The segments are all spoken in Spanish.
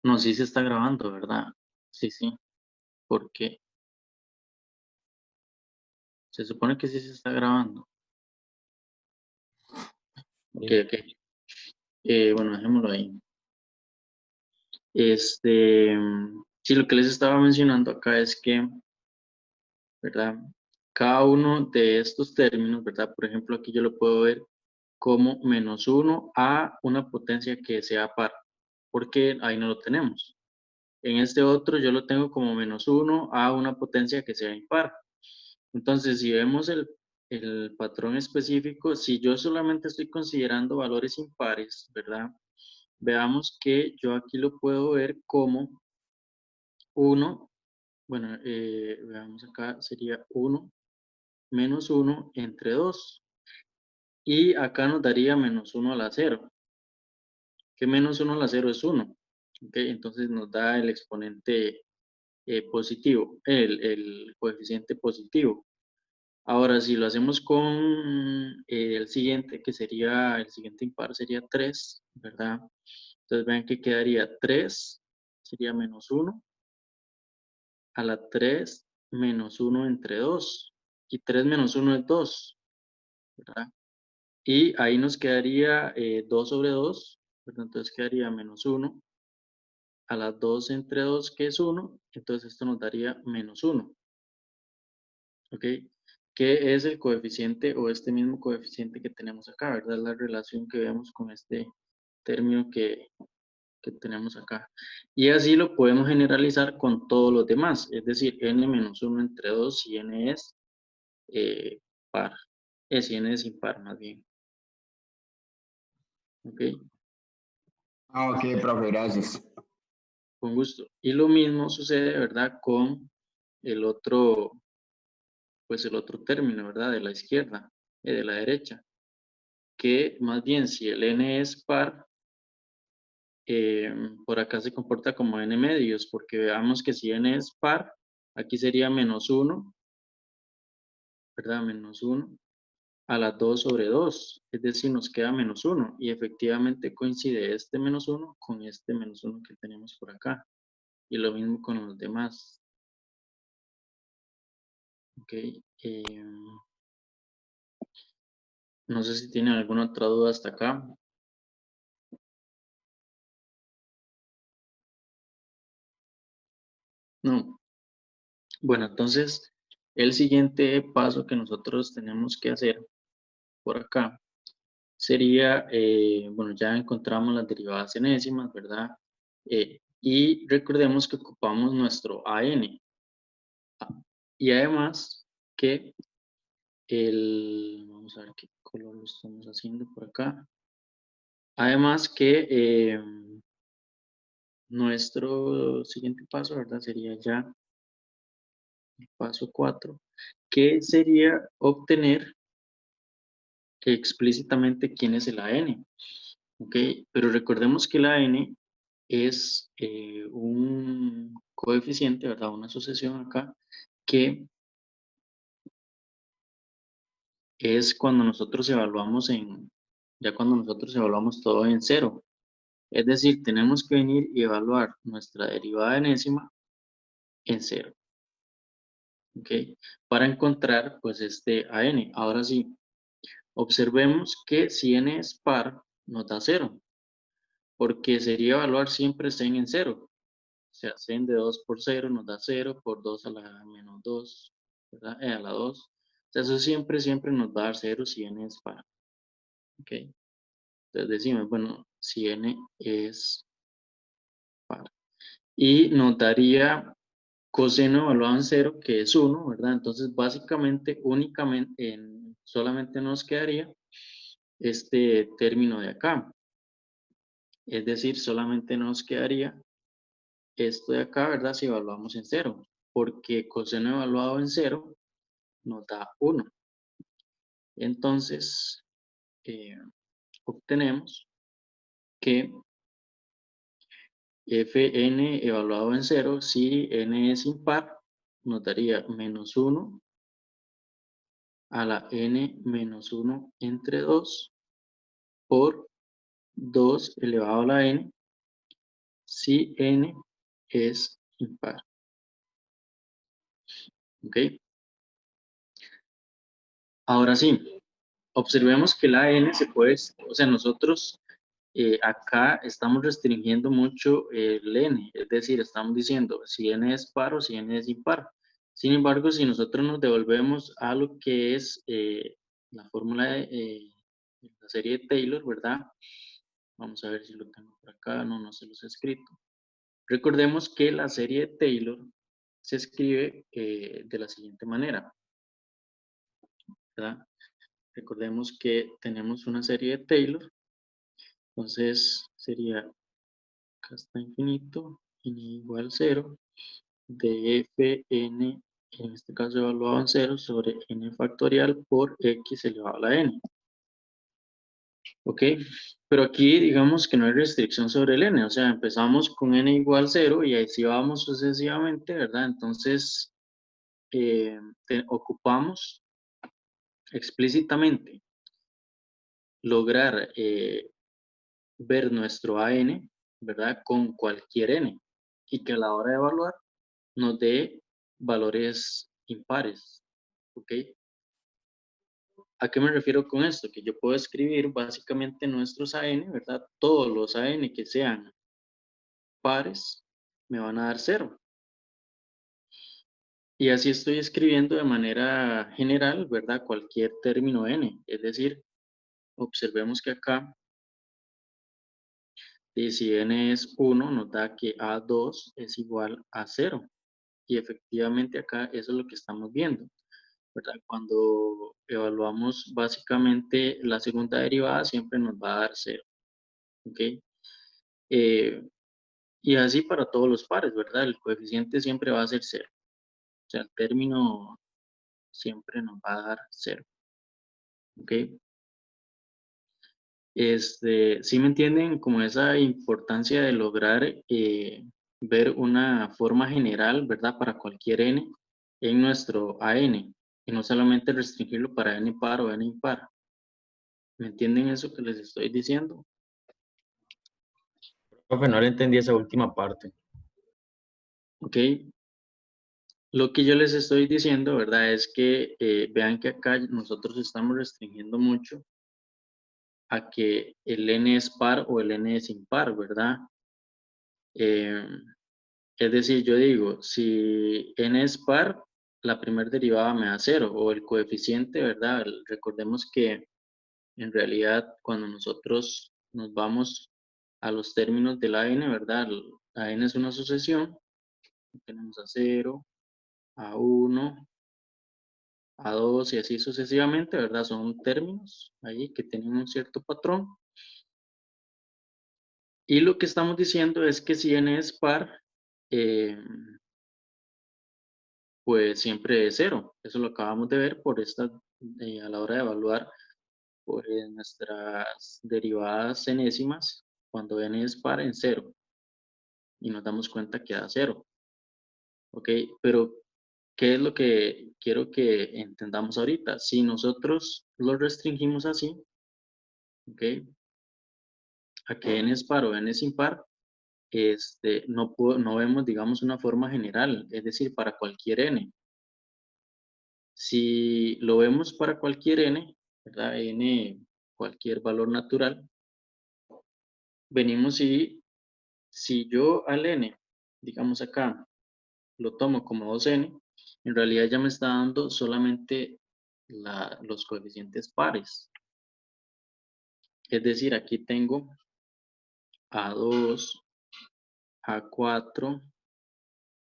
No, sí se está grabando, ¿verdad? Sí, sí, porque se supone que sí se está grabando. Ok, Sí. ok. Bueno, dejémoslo ahí. Este, sí, lo que les estaba mencionando acá es que, ¿verdad? Cada uno de estos términos, ¿verdad? Por ejemplo, aquí yo lo puedo ver como -1 a una potencia que sea par, porque ahí no lo tenemos. En este otro yo lo tengo como -1 a una potencia que sea impar. Entonces, si vemos el patrón específico, si yo solamente estoy considerando valores impares, ¿verdad? Veamos que yo aquí lo puedo ver como 1, bueno, veamos acá, sería 1 menos 1 entre 2. Y acá nos daría -1 a la 0. Que -1 a la 0 es 1. ¿Ok? Entonces nos da el exponente positivo, el coeficiente positivo. Ahora, si lo hacemos con el siguiente, que sería, el siguiente impar sería 3, ¿verdad? Entonces vean que quedaría 3, sería -1, a la 3 -1 entre 2. Y 3 menos 1 es 2, ¿verdad? Y ahí nos quedaría 2 sobre 2, ¿verdad? Entonces quedaría -1 a las 2 entre 2, que es 1. Entonces esto nos daría -1. ¿Ok? Que es el coeficiente o este mismo coeficiente que tenemos acá, ¿verdad? La relación que vemos con este término que tenemos acá. Y así lo podemos generalizar con todos los demás, es decir, n-1 entre 2 si n es par, si n es impar más bien. ¿Ok? Ah, ok, profe, gracias. Con gusto. Y lo mismo sucede, ¿verdad? Con el otro, pues el otro término, ¿verdad? De la izquierda, de la derecha, que más bien si el n es par, por acá se comporta como n medios, porque veamos que si n es par, aquí sería -1, ¿verdad? -1 a las 2 sobre 2, es decir, nos queda -1, y efectivamente coincide este -1 con este -1 que tenemos por acá, y lo mismo con los demás. Ok, no sé si tienen alguna otra duda hasta acá. No. Bueno, entonces, el siguiente paso que nosotros tenemos que hacer por acá sería, bueno, ya encontramos las derivadas enésimas, ¿verdad? Y recordemos que ocupamos nuestro AN. Y además que vamos a ver qué color lo estamos haciendo por acá. Además que nuestro siguiente paso, ¿verdad? Sería ya el paso 4, que sería obtener explícitamente quién es el AN. ¿Ok? Pero recordemos que el AN es un coeficiente, ¿verdad? Una asociación acá que es cuando nosotros evaluamos ya cuando nosotros evaluamos todo en cero. Es decir, tenemos que venir y evaluar nuestra derivada enésima en cero. ¿Ok? Para encontrar, pues, este AN. Ahora sí, observemos que si n es par, nos da cero, porque sería evaluar siempre sen en cero. O sea, sen de 2 por 0 nos da 0 por 2 a la menos 2, ¿verdad? A la 2. O sea, eso siempre, siempre nos va a dar 0 si n es par. ¿Ok? Entonces decimos, bueno, si n es par. Y nos daría coseno evaluado en 0, que es 1, ¿verdad? Entonces, básicamente, únicamente, solamente nos quedaría este término de acá. Es decir, solamente nos quedaría esto de acá, ¿verdad? Si evaluamos en 0, porque coseno evaluado en 0 nos da 1. Entonces, obtenemos que Fn evaluado en 0, si n es impar, nos daría -1 a la n-1 entre 2 por 2 elevado a la n si n es impar. ¿Ok? Ahora sí, observemos que la n se puede, o sea, nosotros acá estamos restringiendo mucho el n, es decir, estamos diciendo si n es par o si n es impar. Sin embargo, si nosotros nos devolvemos a lo que es la fórmula de la serie de Taylor, ¿verdad? Vamos a ver si lo tengo por acá, no se los he escrito. Recordemos que la serie de Taylor se escribe de la siguiente manera, ¿verdad? Recordemos que tenemos una serie de Taylor, entonces sería, acá está infinito, n igual 0, de fn, en este caso evaluado en 0, sobre n factorial por x elevado a la n. ¿Ok? Pero aquí digamos que no hay restricción sobre el n, o sea, empezamos con n igual 0 y así vamos sucesivamente, ¿verdad? Entonces, ocupamos explícitamente lograr ver nuestro AN, ¿verdad? Con cualquier n y que a la hora de evaluar nos dé valores impares, ¿ok? ¿A qué me refiero con esto? Que yo puedo escribir básicamente nuestros AN, ¿verdad? Todos los AN que sean pares me van a dar 0. Y así estoy escribiendo de manera general, ¿verdad? Cualquier término n. Es decir, observemos que acá, si n es 1, nos da que A2 es igual a 0. Y efectivamente acá eso es lo que estamos viendo, ¿verdad? Cuando evaluamos básicamente la segunda derivada siempre nos va a dar 0. ¿Ok? Y así para todos los pares, ¿verdad? El coeficiente siempre va a ser 0. O sea, el término siempre nos va a dar 0. ¿Ok? ¿Sí me entienden como esa importancia de lograr ver una forma general, ¿verdad? Para cualquier n en nuestro AN y no solamente restringirlo para n par o n impar. ¿Me entienden eso que les estoy diciendo? Profe, no le entendí esa última parte. ¿Ok? Lo que yo les estoy diciendo, ¿verdad? Es que vean que acá nosotros estamos restringiendo mucho a que el n es par o el n es impar, ¿verdad? Eh, es decir, yo digo, si n es par, la primera derivada me da 0, o el coeficiente, ¿verdad? Recordemos que en realidad cuando nosotros nos vamos a los términos de la n, ¿verdad? La n es una sucesión, tenemos a 0, a 1, a 2 y así sucesivamente, ¿verdad? Son términos ahí que tienen un cierto patrón. Y lo que estamos diciendo es que si n es par, pues siempre es 0. Eso lo acabamos de ver por esta, a la hora de evaluar por nuestras derivadas enésimas, cuando n es par en 0. Y nos damos cuenta que da 0. ¿Ok? Pero, ¿qué es lo que quiero que entendamos ahorita? Si nosotros lo restringimos así, ¿ok? A que n es par o n es impar, no vemos, digamos, una forma general, es decir, para cualquier n. Si lo vemos para cualquier n, ¿verdad? N, cualquier valor natural, venimos y si yo al n, digamos acá, lo tomo como 2n, en realidad ya me está dando solamente los coeficientes pares. Es decir, aquí tengo A2, A4,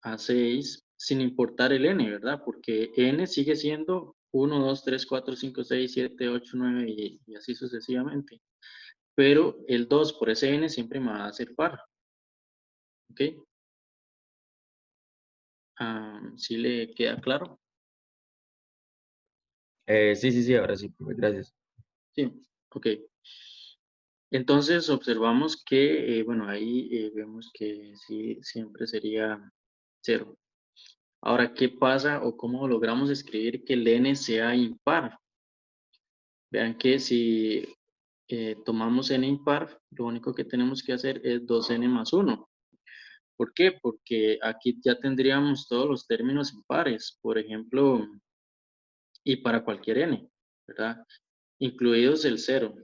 A6, sin importar el n, ¿verdad? Porque n sigue siendo 1, 2, 3, 4, 5, 6, 7, 8, 9 y así sucesivamente. Pero el 2 por ese n siempre me va a hacer par. ¿Ok? ¿Sí le queda claro? Sí, ahora sí, profe, gracias. Sí, ok. Entonces observamos que, bueno, ahí vemos que sí, siempre sería 0. Ahora, ¿qué pasa o cómo logramos escribir que el n sea impar? Vean que si tomamos n impar, lo único que tenemos que hacer es 2n más 1. ¿Por qué? Porque aquí ya tendríamos todos los términos impares, por ejemplo, y para cualquier n, ¿verdad? Incluidos el 0.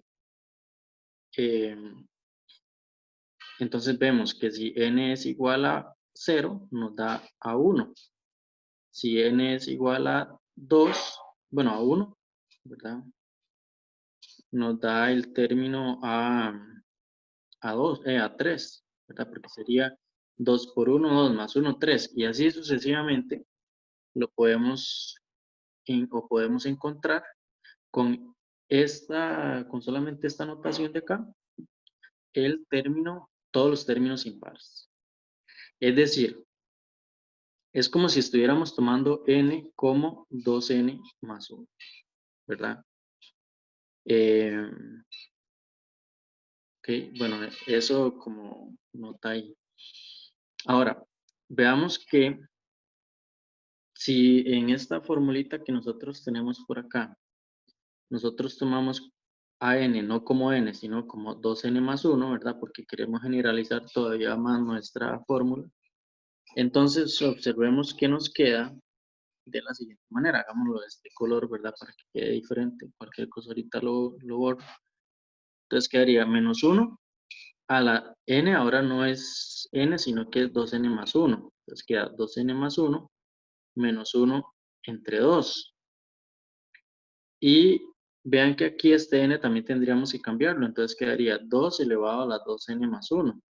Entonces vemos que si n es igual a 0, nos da a 1. Si n es igual a 2, bueno, a 1, ¿verdad? Nos da el término a 3, ¿verdad? Porque sería 2 por 1, 2 más 1, 3. Y así sucesivamente lo podemos, podemos encontrar con con solamente esta notación de acá, todos los términos impares. Es decir, es como si estuviéramos tomando n como 2n más 1, ¿verdad? Ok, bueno, eso como nota ahí. Ahora, veamos que si en esta formulita que nosotros tenemos por acá, nosotros tomamos a n no como n, sino como 2n más 1, ¿verdad? Porque queremos generalizar todavía más nuestra fórmula. Entonces, observemos que nos queda de la siguiente manera. Hagámoslo de este color, ¿verdad? Para que quede diferente. Cualquier cosa ahorita lo borro. Entonces quedaría menos 1 a la n, ahora no es n, sino que es 2n más 1. Entonces queda 2n más 1 menos 1 entre 2. Y vean que aquí este n también tendríamos que cambiarlo. Entonces quedaría 2 elevado a la 2n más 1.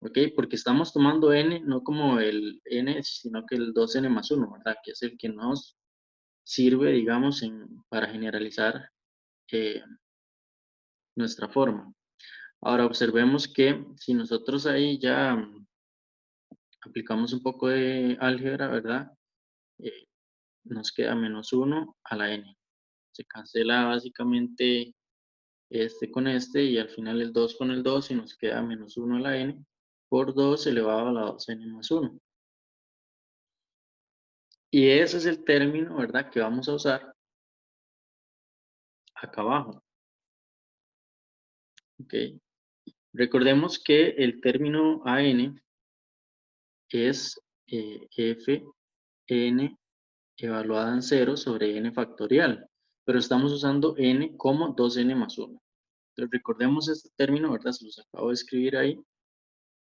¿Ok? Porque estamos tomando n no como el n, sino que el 2n más 1, ¿verdad? Que es el que nos sirve, digamos, para generalizar nuestra forma. Ahora observemos que si nosotros ahí ya aplicamos un poco de álgebra, ¿verdad? Nos queda menos 1 a la n. Se cancela básicamente este con este y al final el 2 con el 2 y nos queda menos 1 a la n por 2 elevado a la 2n más 1. Y ese es el término, ¿verdad? Que vamos a usar acá abajo. ¿Ok? Recordemos que el término an es f n evaluada en 0 sobre n factorial, pero estamos usando n como 2n más 1. Entonces recordemos este término, ¿verdad? Se los acabo de escribir ahí,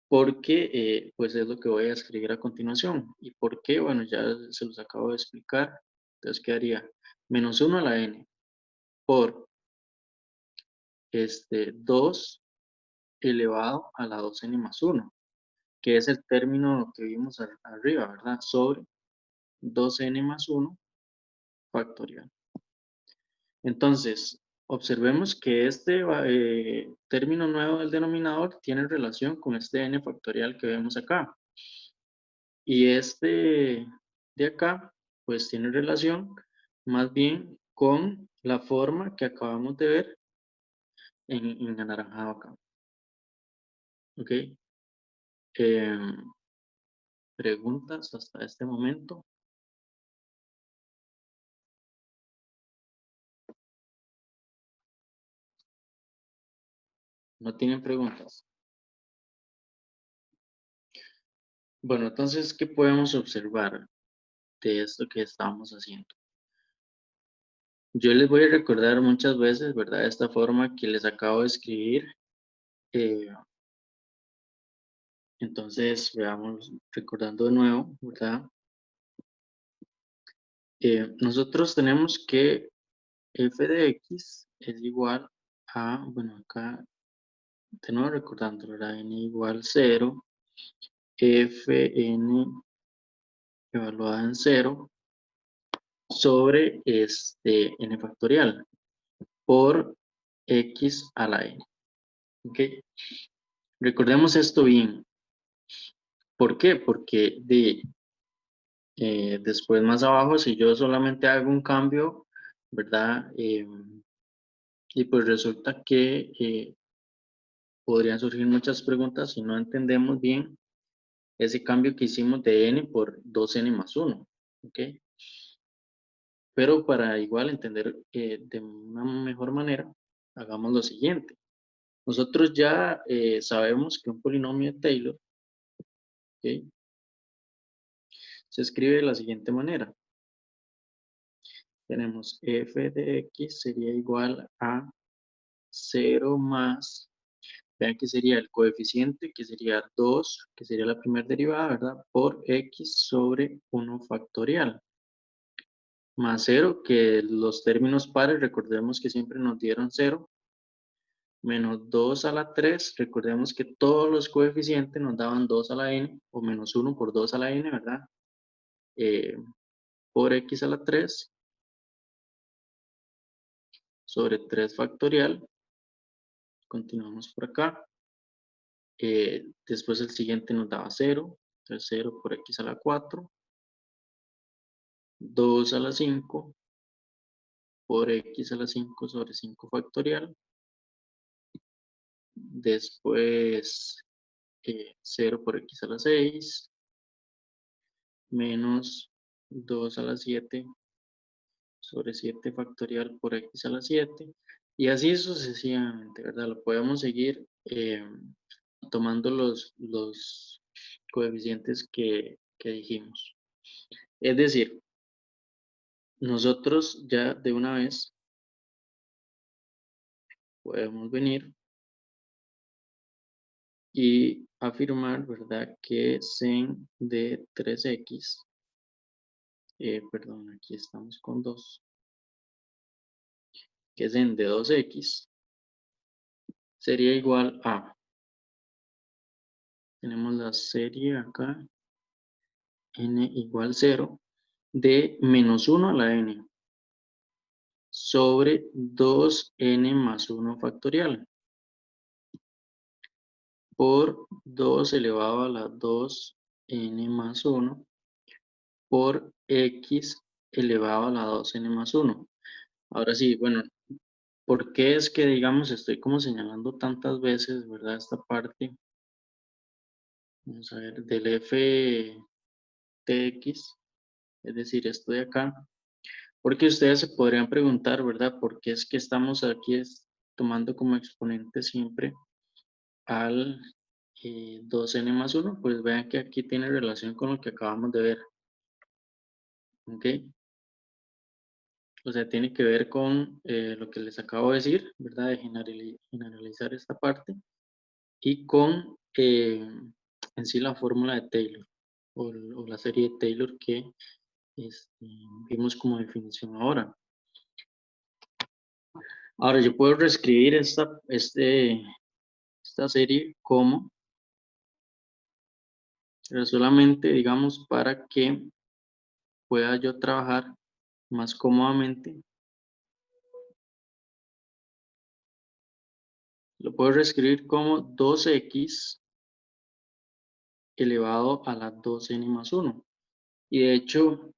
porque pues es lo que voy a escribir a continuación. ¿Y por qué? Bueno, ya se los acabo de explicar. Entonces quedaría menos 1 a la n por 2 elevado a la 2n más 1, que es el término que vimos arriba, ¿verdad? Sobre 2n más 1 factorial. Entonces, observemos que este término nuevo del denominador tiene relación con este n factorial que vemos acá. Y este de acá, pues tiene relación más bien con la forma que acabamos de ver en anaranjado acá. ¿Ok? ¿Preguntas hasta este momento? ¿No tienen preguntas? Bueno, entonces, ¿qué podemos observar de esto que estamos haciendo? Yo les voy a recordar muchas veces, ¿verdad? Esta forma que les acabo de escribir. Entonces, veamos, recordando de nuevo, ¿verdad? Nosotros tenemos que f de x es igual a, bueno, acá, de nuevo recordando, ¿verdad? N igual 0, fn evaluada en 0 sobre n factorial por x a la n. ¿Ok? Recordemos esto bien. ¿Por qué? Porque después más abajo, si yo solamente hago un cambio, ¿verdad? Y pues resulta que podrían surgir muchas preguntas si no entendemos bien ese cambio que hicimos de n por 2n más 1. ¿Ok? Pero para igual entender de una mejor manera, hagamos lo siguiente. Nosotros ya sabemos que un polinomio de Taylor Se escribe de la siguiente manera. Tenemos f de x sería igual a 0 más, vean que sería el coeficiente, que sería 2, que sería la primera derivada, ¿verdad? Por x sobre 1 factorial. Más 0, que los términos pares, recordemos que siempre nos dieron 0. Menos 2 a la 3, recordemos que todos los coeficientes nos daban 2 a la n, o menos 1 por 2 a la n, ¿verdad? Por x a la 3 sobre 3 factorial. Continuamos por acá. Después el siguiente nos daba 0. Entonces 0 por x a la 4. 2 a la 5 por x a la 5 sobre 5 factorial. Después 0 por x a la 6. Menos 2 a la 7 sobre 7 factorial por x a la 7. Y así sucesivamente, ¿verdad? Lo podemos seguir tomando los coeficientes que dijimos. Es decir, nosotros ya de una vez podemos venir y afirmar, ¿verdad? Que sen de 3x, perdón, aquí estamos con 2, que sen de 2x sería igual a, tenemos la serie acá, n igual 0, de menos 1 a la n, sobre 2n más 1 factorial, por 2 elevado a la 2n más 1, por x elevado a la 2n más 1. Ahora sí, bueno, ¿por qué es que, digamos, estoy como señalando tantas veces, ¿verdad? Esta parte, vamos a ver, del f de x, es decir, esto de acá. Porque ustedes se podrían preguntar, ¿verdad? ¿Por qué es que estamos aquí tomando como exponente siempre al 2n más 1? Pues vean que aquí tiene relación con lo que acabamos de ver. ¿Ok? O sea, tiene que ver con lo que les acabo de decir, ¿verdad? De generalizar esta parte. Y con en sí la fórmula de Taylor. O la serie de Taylor que vimos como definición ahora. Ahora yo puedo reescribir esta serie como, pero solamente digamos para que pueda yo trabajar más cómodamente. Lo puedo reescribir como 2x elevado a la 2n más 1. Y de hecho,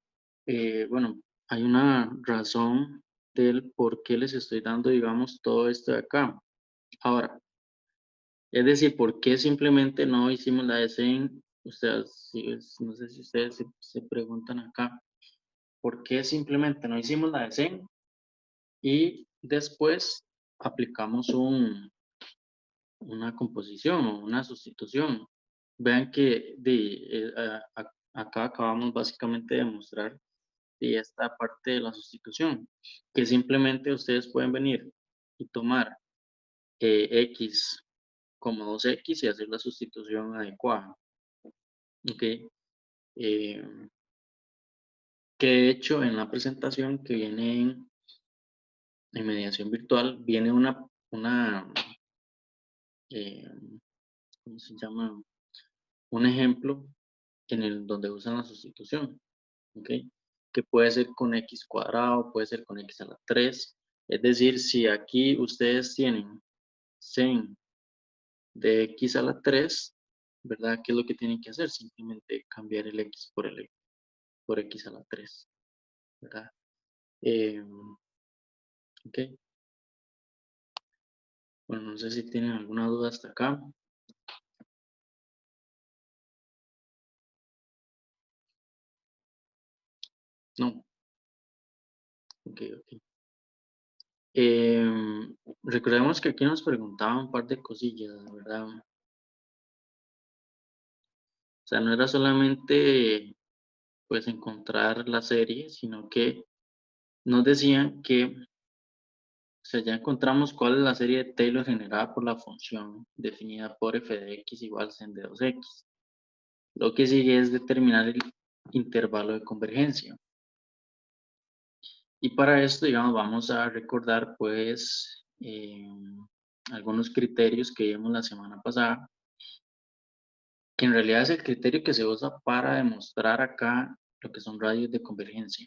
bueno, hay una razón del por qué les estoy dando, digamos, todo esto de acá. Ahora, es decir, ¿por qué simplemente no hicimos la de sen? Ustedes, no sé si ustedes se preguntan acá, ¿por qué simplemente no hicimos la de sen? Y después aplicamos una composición o una sustitución. Vean que acá acabamos básicamente de mostrar esta parte de la sustitución, que simplemente ustedes pueden venir y tomar x como 2x y hacer la sustitución adecuada. Ok. Que de hecho en la presentación que viene en mediación virtual viene eh, ¿cómo se llama? Un ejemplo en el donde usan la sustitución, ¿ok? Que puede ser con x cuadrado, puede ser con x a la 3. Es decir, si aquí ustedes tienen sen de x a la 3, ¿verdad? ¿Qué es lo que tienen que hacer? Simplemente cambiar el x por x a la 3, ¿verdad? Ok. Bueno, no sé si tienen alguna duda hasta acá. No. Ok, ok. Recordemos que aquí nos preguntaban un par de cosillas, ¿verdad? sea, no era solamente pues encontrar la serie, sino que nos decían que, o sea, ya encontramos cuál es la serie de Taylor generada por la función definida por f de x igual sen de 2x. Lo que sigue es determinar el intervalo de convergencia. Y para esto, digamos, vamos a recordar pues algunos criterios que vimos la semana pasada, que en realidad es el criterio que se usa para demostrar acá lo que son radios de convergencia.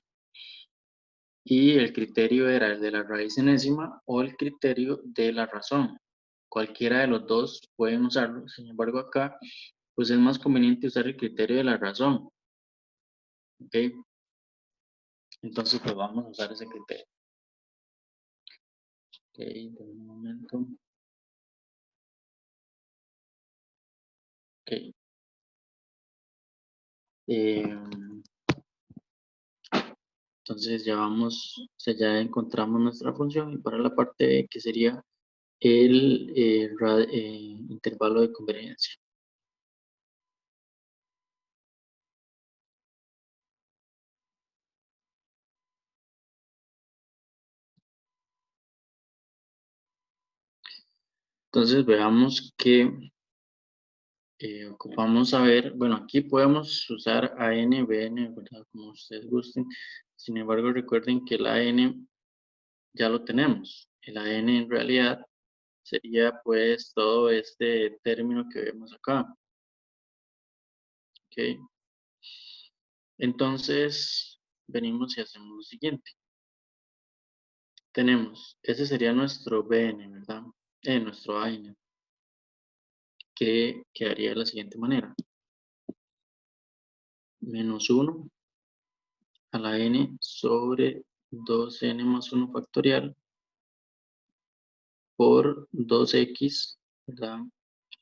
Y el criterio era el de la raíz enésima o el criterio de la razón. Cualquiera de los dos pueden usarlo, sin embargo acá pues es más conveniente usar el criterio de la razón. ¿Ok? Entonces pues vamos a usar ese criterio. Ok, de un momento. Ok. Entonces ya vamos, o sea, ya encontramos nuestra función y para la parte B, que sería el intervalo de convergencia. Entonces veamos que ocupamos saber, bueno, aquí podemos usar AN, BN, ¿verdad? Como ustedes gusten. Sin embargo, recuerden que el AN ya lo tenemos. El AN en realidad sería pues todo este término que vemos acá. ¿Ok? Entonces, venimos y hacemos lo siguiente. Tenemos, ese sería nuestro BN, ¿verdad? Nuestro AN, que quedaría de la siguiente manera. Menos 1 a la n sobre 2n más 1 factorial por 2x, ¿verdad?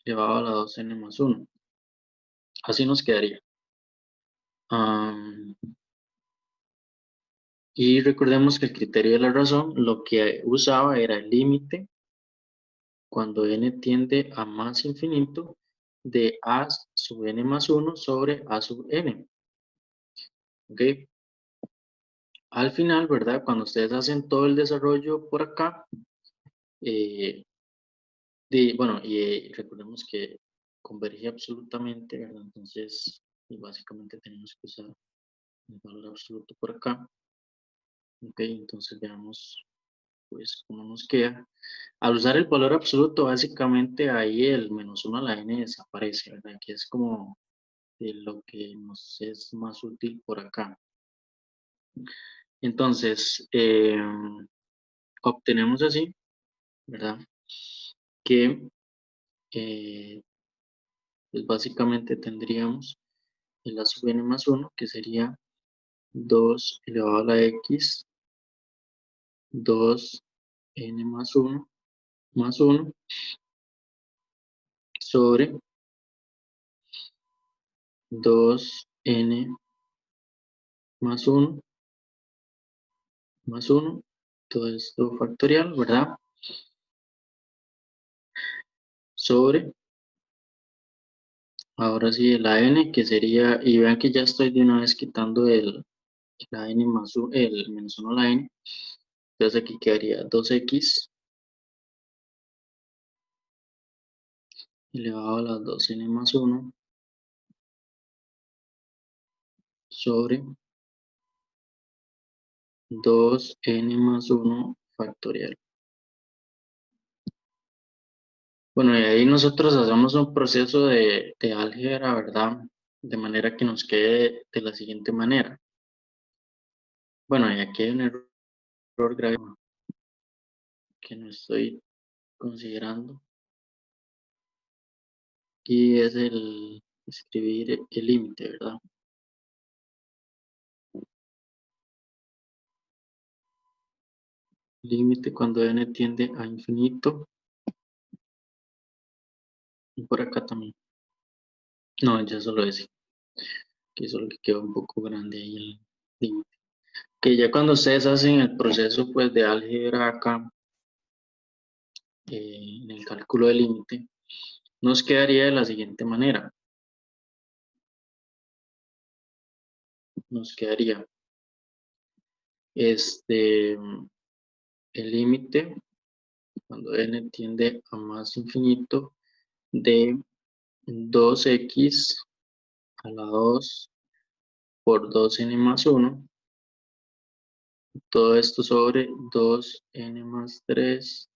Elevado a la 2n más 1. Así nos quedaría. Y recordemos que el criterio de la razón lo que usaba era el límite cuando n tiende a más infinito de a sub n más 1 sobre a sub n. ¿Ok? Al final, ¿verdad? Cuando ustedes hacen todo el desarrollo por acá, bueno, y recordemos que converge absolutamente, ¿verdad? Entonces, y básicamente tenemos que usar el valor absoluto por acá. Ok, entonces veamos pues cómo nos queda. Al usar el valor absoluto, básicamente ahí el menos 1 a la n desaparece, ¿verdad? Que es como lo que nos es más útil por acá. Entonces, obtenemos así, ¿verdad? Que pues básicamente tendríamos el a sub n más 1, que sería 2 elevado a la x, 2n más 1, sobre 2n más 1, todo esto factorial, ¿verdad? Sobre, ahora sí, el n, que sería, y vean que ya estoy de una vez quitando la n más 1, el menos 1 a la n, entonces aquí quedaría 2x elevado a la 2n más 1 sobre 2n más 1 factorial. Bueno, y ahí nosotros hacemos un proceso de álgebra, ¿verdad? De manera que nos quede de la siguiente manera. Bueno, y aquí hay un error grave que no estoy considerando. Y es el escribir el límite, ¿verdad? Límite cuando n tiende a infinito. Y por acá también. No, ya solo ese. Que solo que queda un poco grande ahí el límite. Que ya cuando ustedes hacen el proceso pues de álgebra acá, en el cálculo del límite, nos quedaría de la siguiente manera. nos quedaría el límite cuando n tiende a más infinito de 2x a la 2 por 2n más 1, todo esto sobre 2n más 3,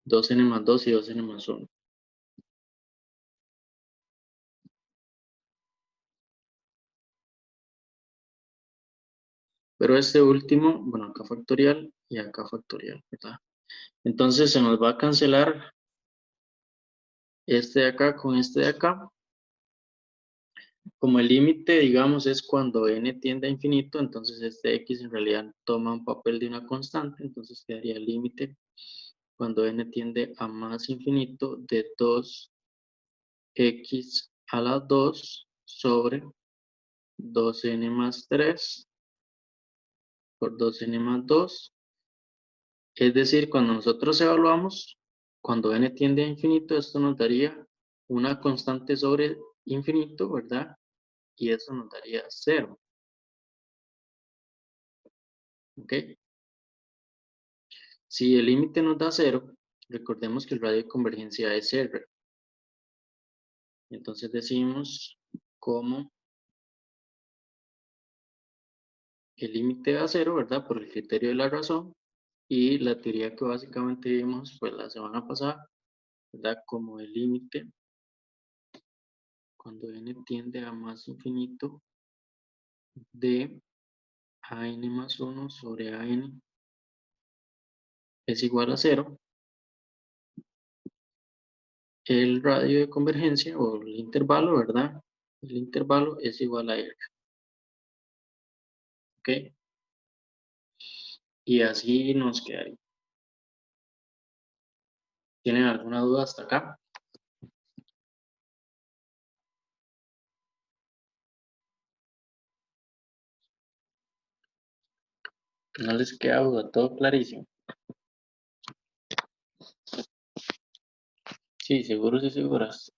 2n más 2 y 2n más 1. Pero este último, bueno, acá factorial y acá factorial, ¿verdad? Entonces se nos va a cancelar este de acá con este de acá. Como el límite, digamos, es cuando n tiende a infinito, entonces este x en realidad toma un papel de una constante, entonces quedaría el límite cuando n tiende a más infinito de 2x a la 2 sobre 2n más 3 por 2n más 2. Es decir, cuando nosotros evaluamos, cuando n tiende a infinito, esto nos daría una constante sobre infinito, ¿verdad? Y eso nos daría 0. ¿Ok? Si el límite nos da 0, recordemos que el radio de convergencia es R. Entonces decimos como el límite da 0, ¿verdad? Por el criterio de la razón. Y la teoría que básicamente vimos pues la semana pasada, ¿verdad? Como el límite cuando n tiende a más infinito de an más 1 sobre an es igual a 0, el radio de convergencia o el intervalo, ¿verdad? El intervalo es igual a R. ¿Ok? Y así nos quedaría. ¿Tienen alguna duda hasta acá? No les queda duda, todo clarísimo. Sí, seguros y seguras.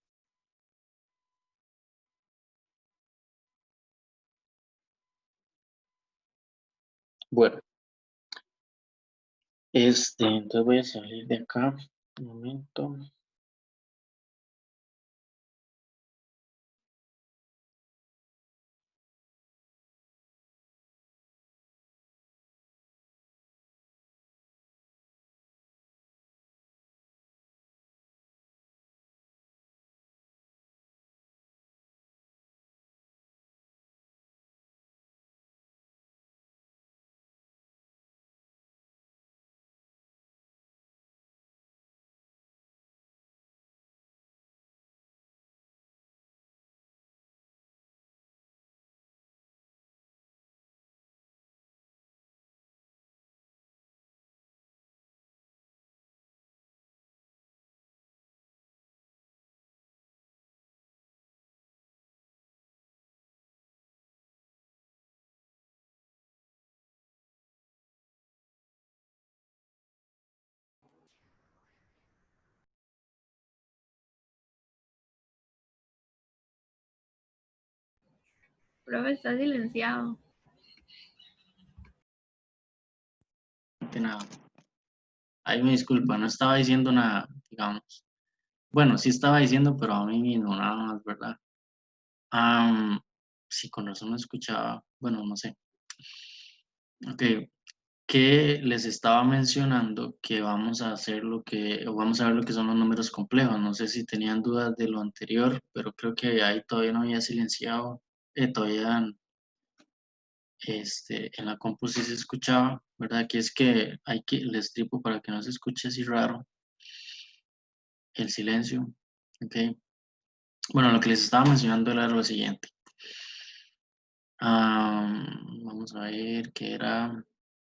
Bueno, entonces voy a salir de acá. Un momento. Profe, está silenciado. Nada. Ahí me disculpa, no estaba diciendo nada, digamos. Bueno, sí estaba diciendo, pero a mí mismo nada más, ¿verdad? Sí, con razón no escuchaba. Bueno, no sé. Ok, que les estaba mencionando que vamos a hacer o vamos a ver lo que son los números complejos. No sé si tenían dudas de lo anterior, pero creo que ahí todavía no había silenciado, todavía en la compu sí se escuchaba, ¿verdad? Aquí es que les tripo para que no se escuche así raro el silencio, ¿ok? Bueno, lo que les estaba mencionando era lo siguiente. Vamos a ver qué era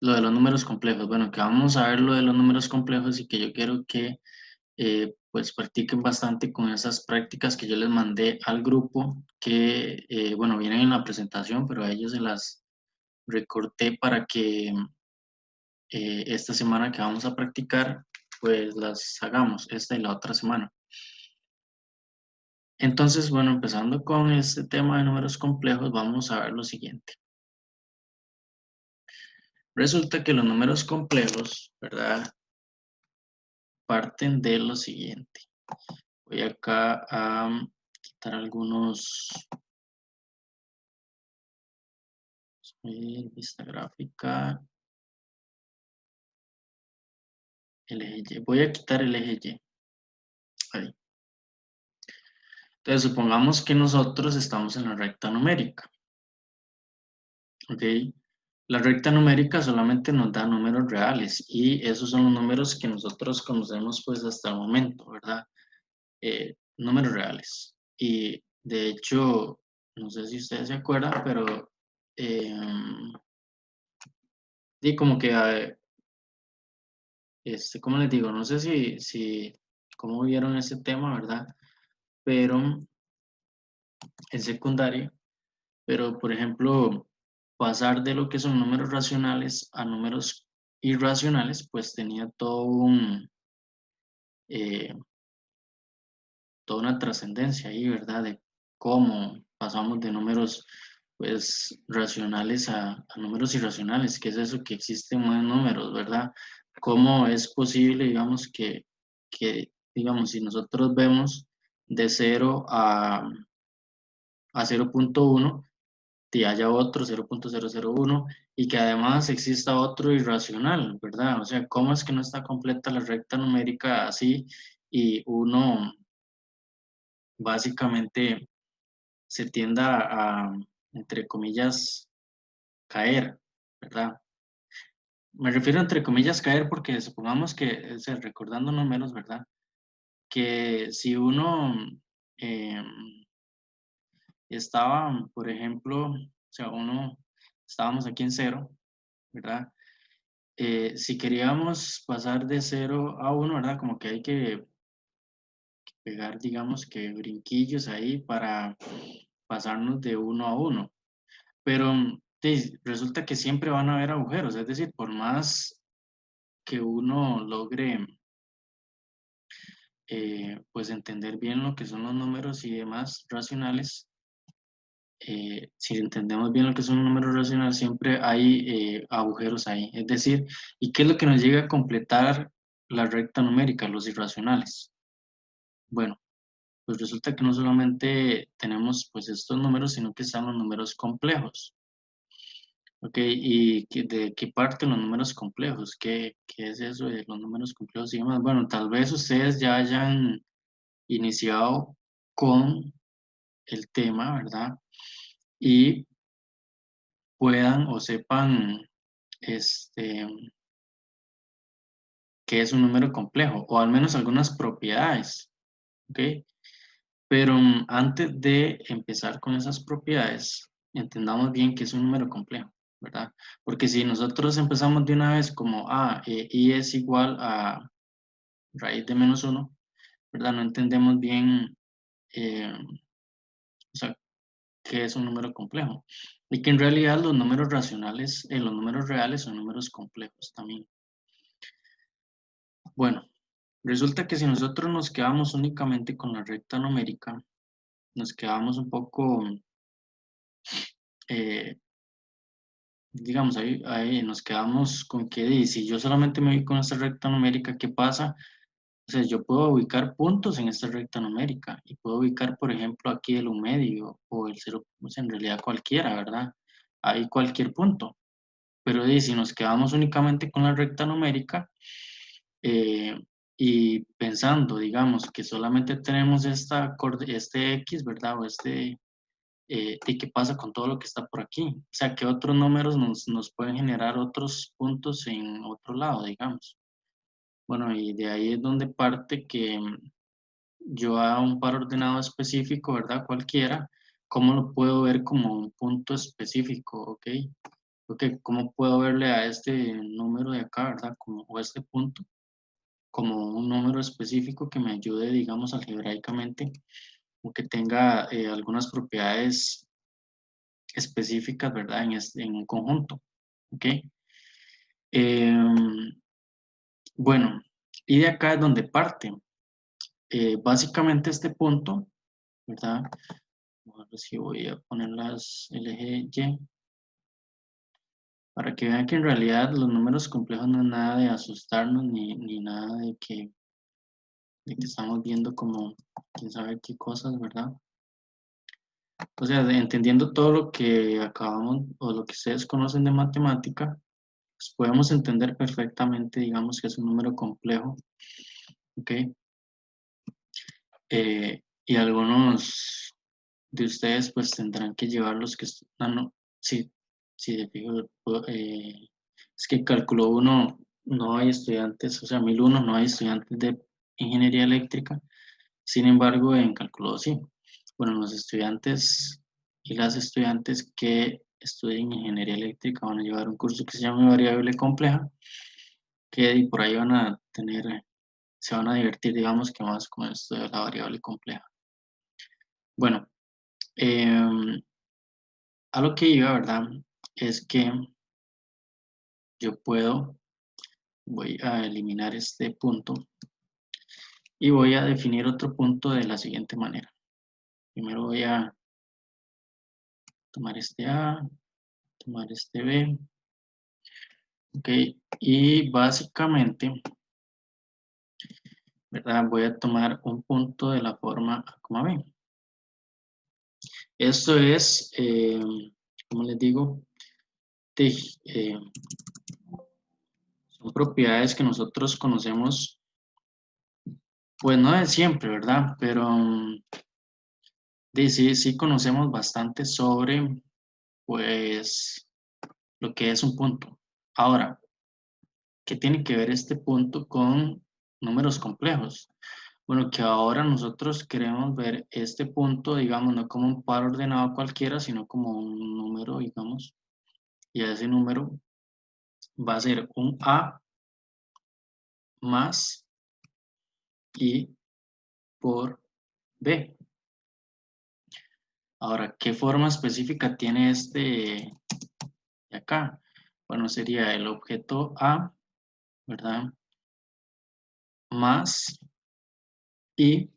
lo de los números complejos. Bueno, que vamos a ver lo de los números complejos y que yo quiero que pues practiquen bastante con esas prácticas que yo les mandé al grupo que, bueno, vienen en la presentación, pero a ellos se las recorté para que esta semana que vamos a practicar, pues las hagamos, esta y la otra semana. Entonces, bueno, empezando con este tema de números complejos, vamos a ver lo siguiente. Resulta que los números complejos, ¿verdad? Parten de lo siguiente. Voy acá a quitar algunos, vista gráfica, el eje Y. Voy a quitar el eje Y. Ahí. Entonces, supongamos que nosotros estamos en la recta numérica. ¿Ok? La recta numérica solamente nos da números reales y esos son los números que nosotros conocemos pues hasta el momento, ¿verdad? Números reales. Y de hecho, no sé si ustedes se acuerdan, pero y como que, ¿cómo les digo? No sé cómo vieron ese tema, ¿verdad? Pero en secundaria, pero por ejemplo, pasar de lo que son números racionales a números irracionales, pues tenía eh, toda una trascendencia ahí, ¿verdad? De cómo pasamos de números pues racionales a números irracionales, que es eso que existen más números, ¿verdad? ¿Cómo es posible, digamos, digamos, si nosotros vemos de 0 a 0.1, que haya otro 0.001 y que además exista otro irracional, ¿verdad? O sea, ¿cómo es que no está completa la recta numérica así y uno básicamente se tienda entre comillas, caer, ¿verdad? Me refiero entre comillas caer porque supongamos que, recordando números, ¿verdad? Que si uno eh, estaba, por ejemplo, o sea, estábamos aquí en 0, ¿verdad? Si queríamos pasar de 0 a 1, ¿verdad? Como que hay que pegar, digamos, que brinquillos ahí para pasarnos de 1 a 1. Pero resulta que siempre van a haber agujeros, es decir, por más que uno logre pues entender bien lo que son los números y demás racionales, si entendemos bien lo que son los números racionales, siempre hay agujeros ahí. Es decir, ¿y qué es lo que nos llega a completar la recta numérica, los irracionales? Bueno, pues resulta que no solamente tenemos pues estos números, sino que están los números complejos. Ok, ¿y de qué parten los números complejos? ¿Qué es eso de los números complejos y demás? Bueno, tal vez ustedes ya hayan iniciado con el tema, ¿verdad? Y puedan o sepan este, qué es un número complejo, o al menos algunas propiedades, ¿ok? Pero antes de empezar con esas propiedades, entendamos bien qué es un número complejo, ¿verdad? Porque si nosotros empezamos de una vez como, y es igual a raíz de -1, ¿verdad? No entendemos bien, o sea, qué es un número complejo. Y que en realidad los números racionales, los números reales son números complejos también. Bueno, resulta que si nosotros nos quedamos únicamente con la recta numérica, nos quedamos un poco, eh, digamos, ahí nos quedamos con que si yo solamente me voy con esta recta numérica, ¿qué pasa? O sea, yo puedo ubicar puntos en esta recta numérica y puedo ubicar, por ejemplo, aquí el 1 medio o el 0, o sea, en realidad cualquiera, ¿verdad? Hay cualquier punto. Pero si nos quedamos únicamente con la recta numérica eh, y pensando, digamos, que solamente tenemos este X, ¿verdad? O ¿y qué pasa con todo lo que está por aquí? O sea, ¿qué otros números nos pueden generar otros puntos en otro lado, digamos? Bueno, y de ahí es donde parte que yo a un par ordenado específico, ¿verdad? Cualquiera, ¿cómo lo puedo ver como un punto específico? ¿Ok? Ok, ¿cómo puedo verle a este número de acá, ¿verdad? O a este punto, como un número específico que me ayude, digamos, algebraicamente, o que tenga algunas propiedades específicas, ¿verdad? En un conjunto, ¿ok? Em, bueno, y de acá es donde parte. Básicamente este punto ¿verdad? Ahora sí voy a poner el eje Y, para que vean que en realidad los números complejos no es nada de asustarnos ni nada de que estamos viendo como quién sabe qué cosas, ¿verdad? O sea, entendiendo todo lo que acabamos o lo que ustedes conocen de matemática, pues podemos entender perfectamente, digamos, que es un número complejo, ¿ok? Y algunos de ustedes pues tendrán que llevarlos que no, sí, sí, de fijo, es que cálculo 1 no hay estudiantes, o sea, 1001 no hay estudiantes de ingeniería eléctrica, sin embargo en cálculo 2 sí. Bueno, los estudiantes y las estudiantes que estudien ingeniería eléctrica van a llevar un curso que se llama variable compleja, que por ahí van a tener, se van a divertir, digamos, que más con esto de la variable compleja. Bueno, a lo que iba, ¿verdad? Es que yo voy a eliminar este punto y voy a definir otro punto de la siguiente manera. Primero voy a tomar este A, tomar este B, ok, y básicamente, ¿verdad? Voy a tomar un punto de la forma A, B. Esto es, como les digo, son propiedades que nosotros conocemos, pues no de siempre, ¿verdad? Pero sí conocemos bastante sobre, pues, lo que es un punto. Ahora, ¿qué tiene que ver este punto con números complejos? Bueno, que ahora nosotros queremos ver este punto, digamos, no como un par ordenado cualquiera, sino como un número, digamos, y ese número va a ser un A más I por B. Ahora, ¿qué forma específica tiene este de acá? Bueno, sería el objeto A, ¿verdad? Más I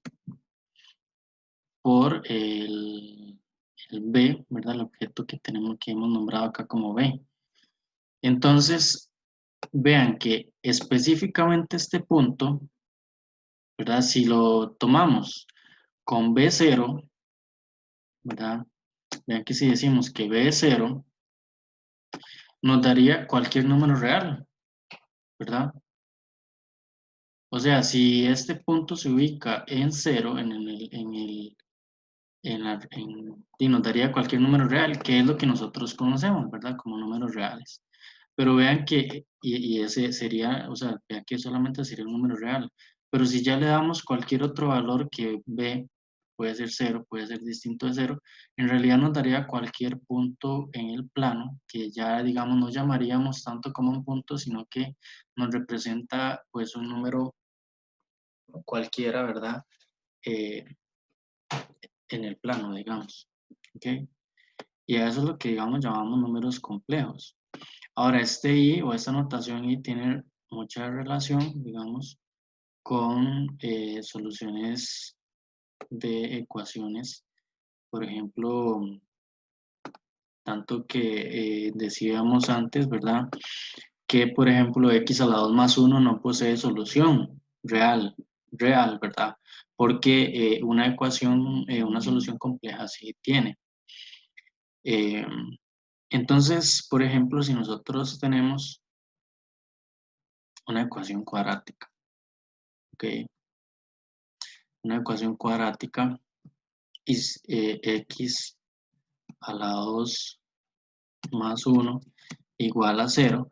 por el B, ¿verdad? El objeto que hemos nombrado acá como B. Entonces, vean que específicamente este punto, ¿verdad? Si lo tomamos con B0, ¿verdad? Vean que si decimos que B es 0, nos daría cualquier número real, ¿verdad? O sea, si este punto se ubica en 0, y nos daría cualquier número real, que es lo que nosotros conocemos, ¿verdad? Como números reales. Pero vean que, y ese sería, o sea, vean que solamente sería un número real. Pero si ya le damos cualquier otro valor que B, puede ser 0, puede ser distinto de 0, en realidad nos daría cualquier punto en el plano, que ya, digamos, no llamaríamos tanto como un punto, sino que nos representa, pues, un número cualquiera, ¿verdad? Eh, en el plano, digamos. ¿Ok? Y a eso es lo que, digamos, llamamos números complejos. Ahora, este I o esta notación I tiene mucha relación, digamos, con soluciones de ecuaciones. Por ejemplo, tanto que decíamos antes, ¿verdad? Que, por ejemplo, x a la 2 más 1 no posee solución real, ¿verdad? Porque una ecuación, una solución compleja sí tiene. Entonces, por ejemplo, si nosotros tenemos una ecuación cuadrática, ¿ok? Una ecuación cuadrática es x a la 2 más 1 igual a 0.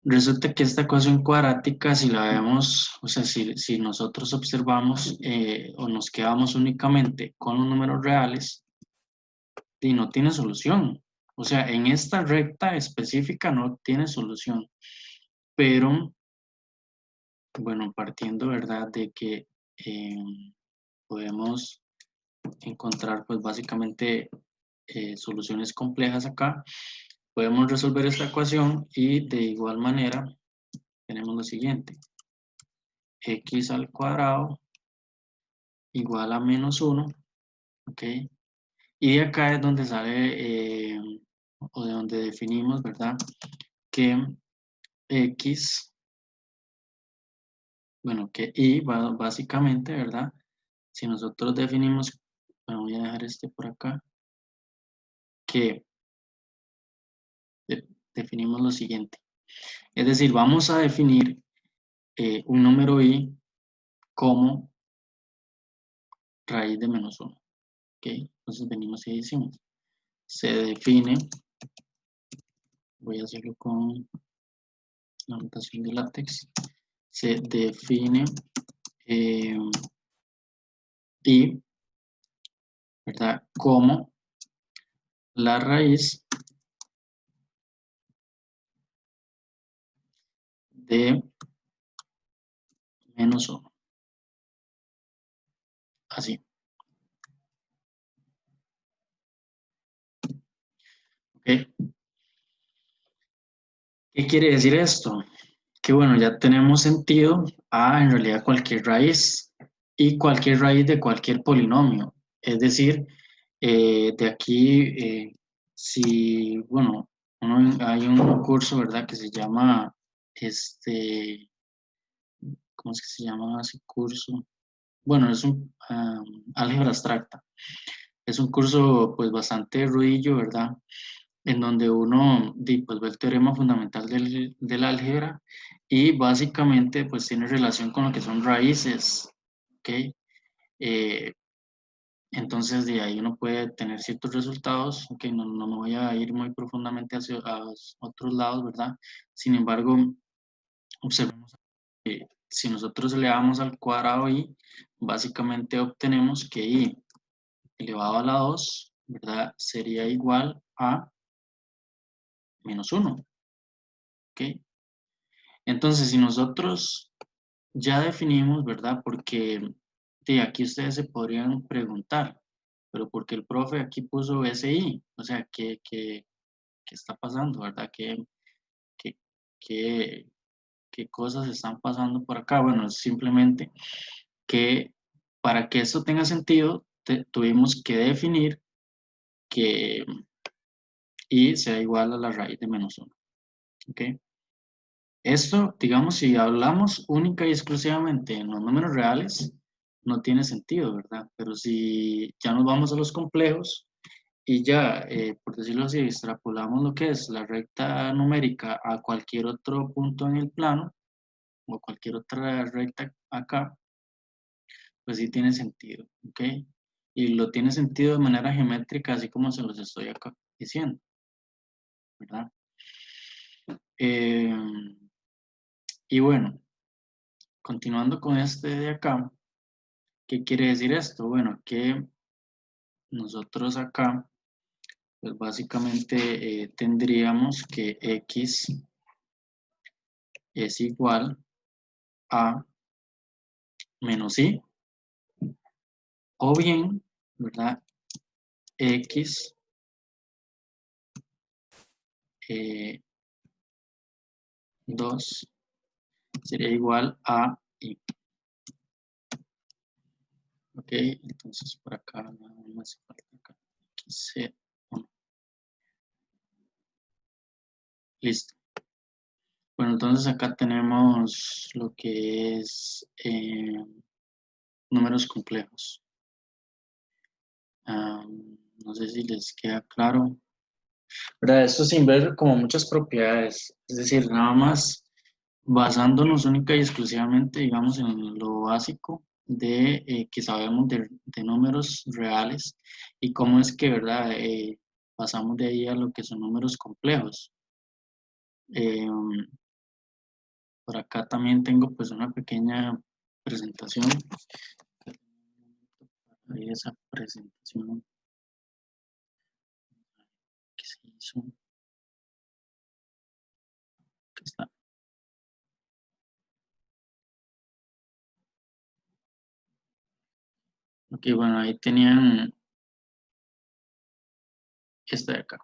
Resulta que esta ecuación cuadrática, si la vemos, o sea, si nosotros observamos o nos quedamos únicamente con los números reales, y no tiene solución. O sea, en esta recta específica no tiene solución. Pero, bueno, partiendo, ¿verdad?, de que podemos encontrar, pues, básicamente soluciones complejas acá, podemos resolver esta ecuación y de igual manera tenemos lo siguiente: x al cuadrado igual a menos 1 ¿ok? Y de acá es donde sale, o de donde definimos, ¿verdad? Que X, bueno, que Y básicamente, ¿verdad? Si nosotros definimos, bueno, voy a dejar este por acá, que definimos lo siguiente. Es decir, vamos a definir un número I como raíz de menos 1. ¿Ok? Entonces venimos y decimos, se define, voy a hacerlo con la notación de látex, se define I, ¿verdad? Como la raíz de menos 1. Así. ¿Ok? ¿Qué quiere decir esto? Que bueno, ya tenemos sentido a en realidad cualquier raíz y cualquier raíz de cualquier polinomio. Es decir, de aquí, si, bueno, hay un curso, ¿verdad? Que se llama, ¿cómo es que se llama ese curso? Bueno, es un álgebra abstracta. Es un curso pues bastante ruidillo, ¿verdad? En donde uno pues, ve el teorema fundamental del álgebra y básicamente pues tiene relación con lo que son raíces, ¿ok? Eh, entonces de ahí uno puede tener ciertos resultados, ok, no me voy a ir muy profundamente hacia otros lados, ¿verdad? Sin embargo, observemos que si nosotros elevamos al cuadrado y básicamente obtenemos que i elevado a la 2, ¿verdad? Sería igual a menos 1, ¿ok? Entonces, si nosotros ya definimos, ¿verdad? Porque de aquí ustedes se podrían preguntar, pero ¿por qué el profe aquí puso SI? O sea, ¿qué está pasando, verdad? ¿Qué, qué, qué cosas están pasando por acá? Bueno, simplemente que para que esto tenga sentido, tuvimos que definir que y sea igual a la raíz de menos 1. ¿Ok? Esto, digamos, si hablamos única y exclusivamente en los números reales, no tiene sentido, ¿verdad? Pero si ya nos vamos a los complejos y ya, por decirlo así, extrapolamos lo que es la recta numérica a cualquier otro punto en el plano o cualquier otra recta acá, pues sí tiene sentido, ¿ok? Y lo tiene sentido de manera geométrica, así como se los estoy acá diciendo, ¿verdad? Y bueno, continuando con este de acá, ¿qué quiere decir esto? Bueno, que nosotros acá, pues básicamente tendríamos que x es igual a menos i, o bien, ¿verdad? X 2 sería igual a i. Ok, entonces por acá no me hace falta acá. X1. Listo. Bueno, entonces acá tenemos lo que es números complejos. No sé si les queda claro. ¿Verdad? Esto sin ver como muchas propiedades. Es decir, nada más basándonos única y exclusivamente, digamos, en lo básico de que sabemos de números reales y cómo es que, ¿verdad? Pasamos de ahí a lo que son números complejos. Por acá también tengo pues una pequeña presentación. Ahí esa presentación que se hizo. Aquí está. Ok, bueno, ahí tenían esta de acá.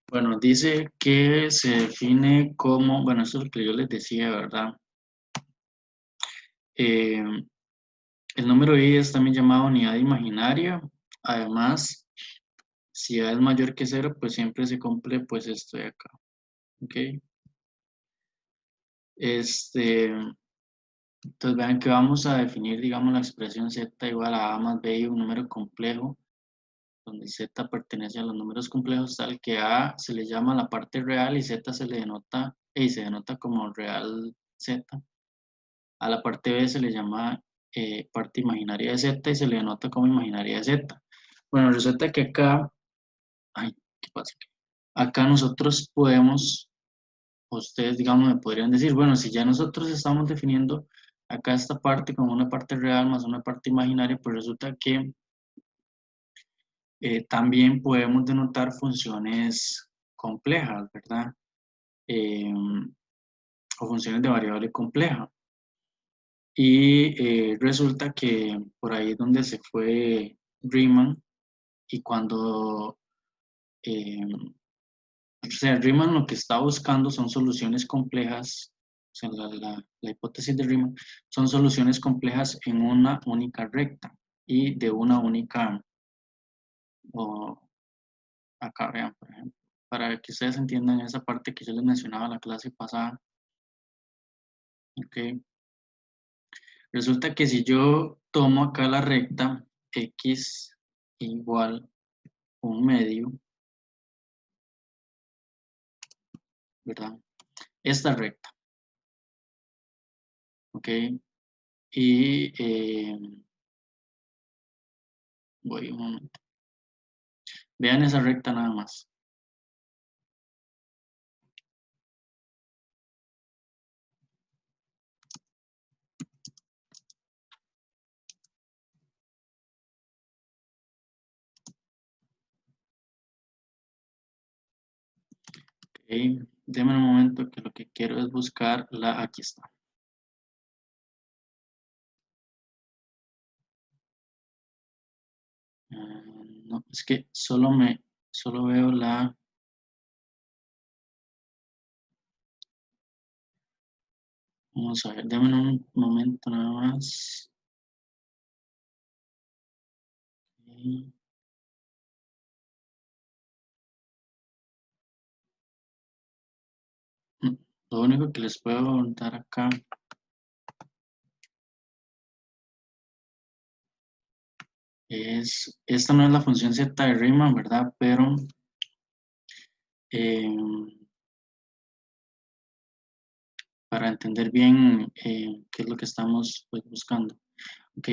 Bueno, dice que se define como, bueno, eso es lo que yo les decía, ¿verdad? El número i es también llamado unidad imaginaria. Además, si a es mayor que 0, pues siempre se cumple pues esto de acá. ¿Ok? Entonces vean que vamos a definir, digamos, la expresión z igual a a más b y un número complejo, donde z pertenece a los números complejos, tal que a se le llama la parte real y z se le denota, y se denota como real z. A la parte b se le llama parte imaginaria de z y se le denota como imaginaria de z. Bueno, resulta que acá, ay, ¿qué pasa aquí? Acá nosotros podemos, ustedes digamos me podrían decir, bueno, si ya nosotros estamos definiendo acá esta parte como una parte real más una parte imaginaria, pues resulta que también podemos denotar funciones complejas, ¿verdad? O funciones de variable compleja. Y resulta que por ahí es donde se fue Riemann y cuando, o sea, Riemann lo que está buscando son soluciones complejas, o sea, la hipótesis de Riemann son soluciones complejas en una única recta y de una única, o acá vean, por ejemplo, para que ustedes entiendan esa parte que yo les mencionaba en la clase pasada, ¿ok? Resulta que si yo tomo acá la recta x igual un medio, ¿verdad? Esta recta, ¿ok? Y voy un momento. Vean esa recta nada más. Ok, denme un momento que lo que quiero es buscar la, aquí está. No, es que solo veo la, vamos a ver, denme un momento nada más. Ok. Lo único que les puedo preguntar acá es, esta no es la función z de Riemann, ¿verdad? Pero eh, para entender bien qué es lo que estamos pues, buscando. Ok,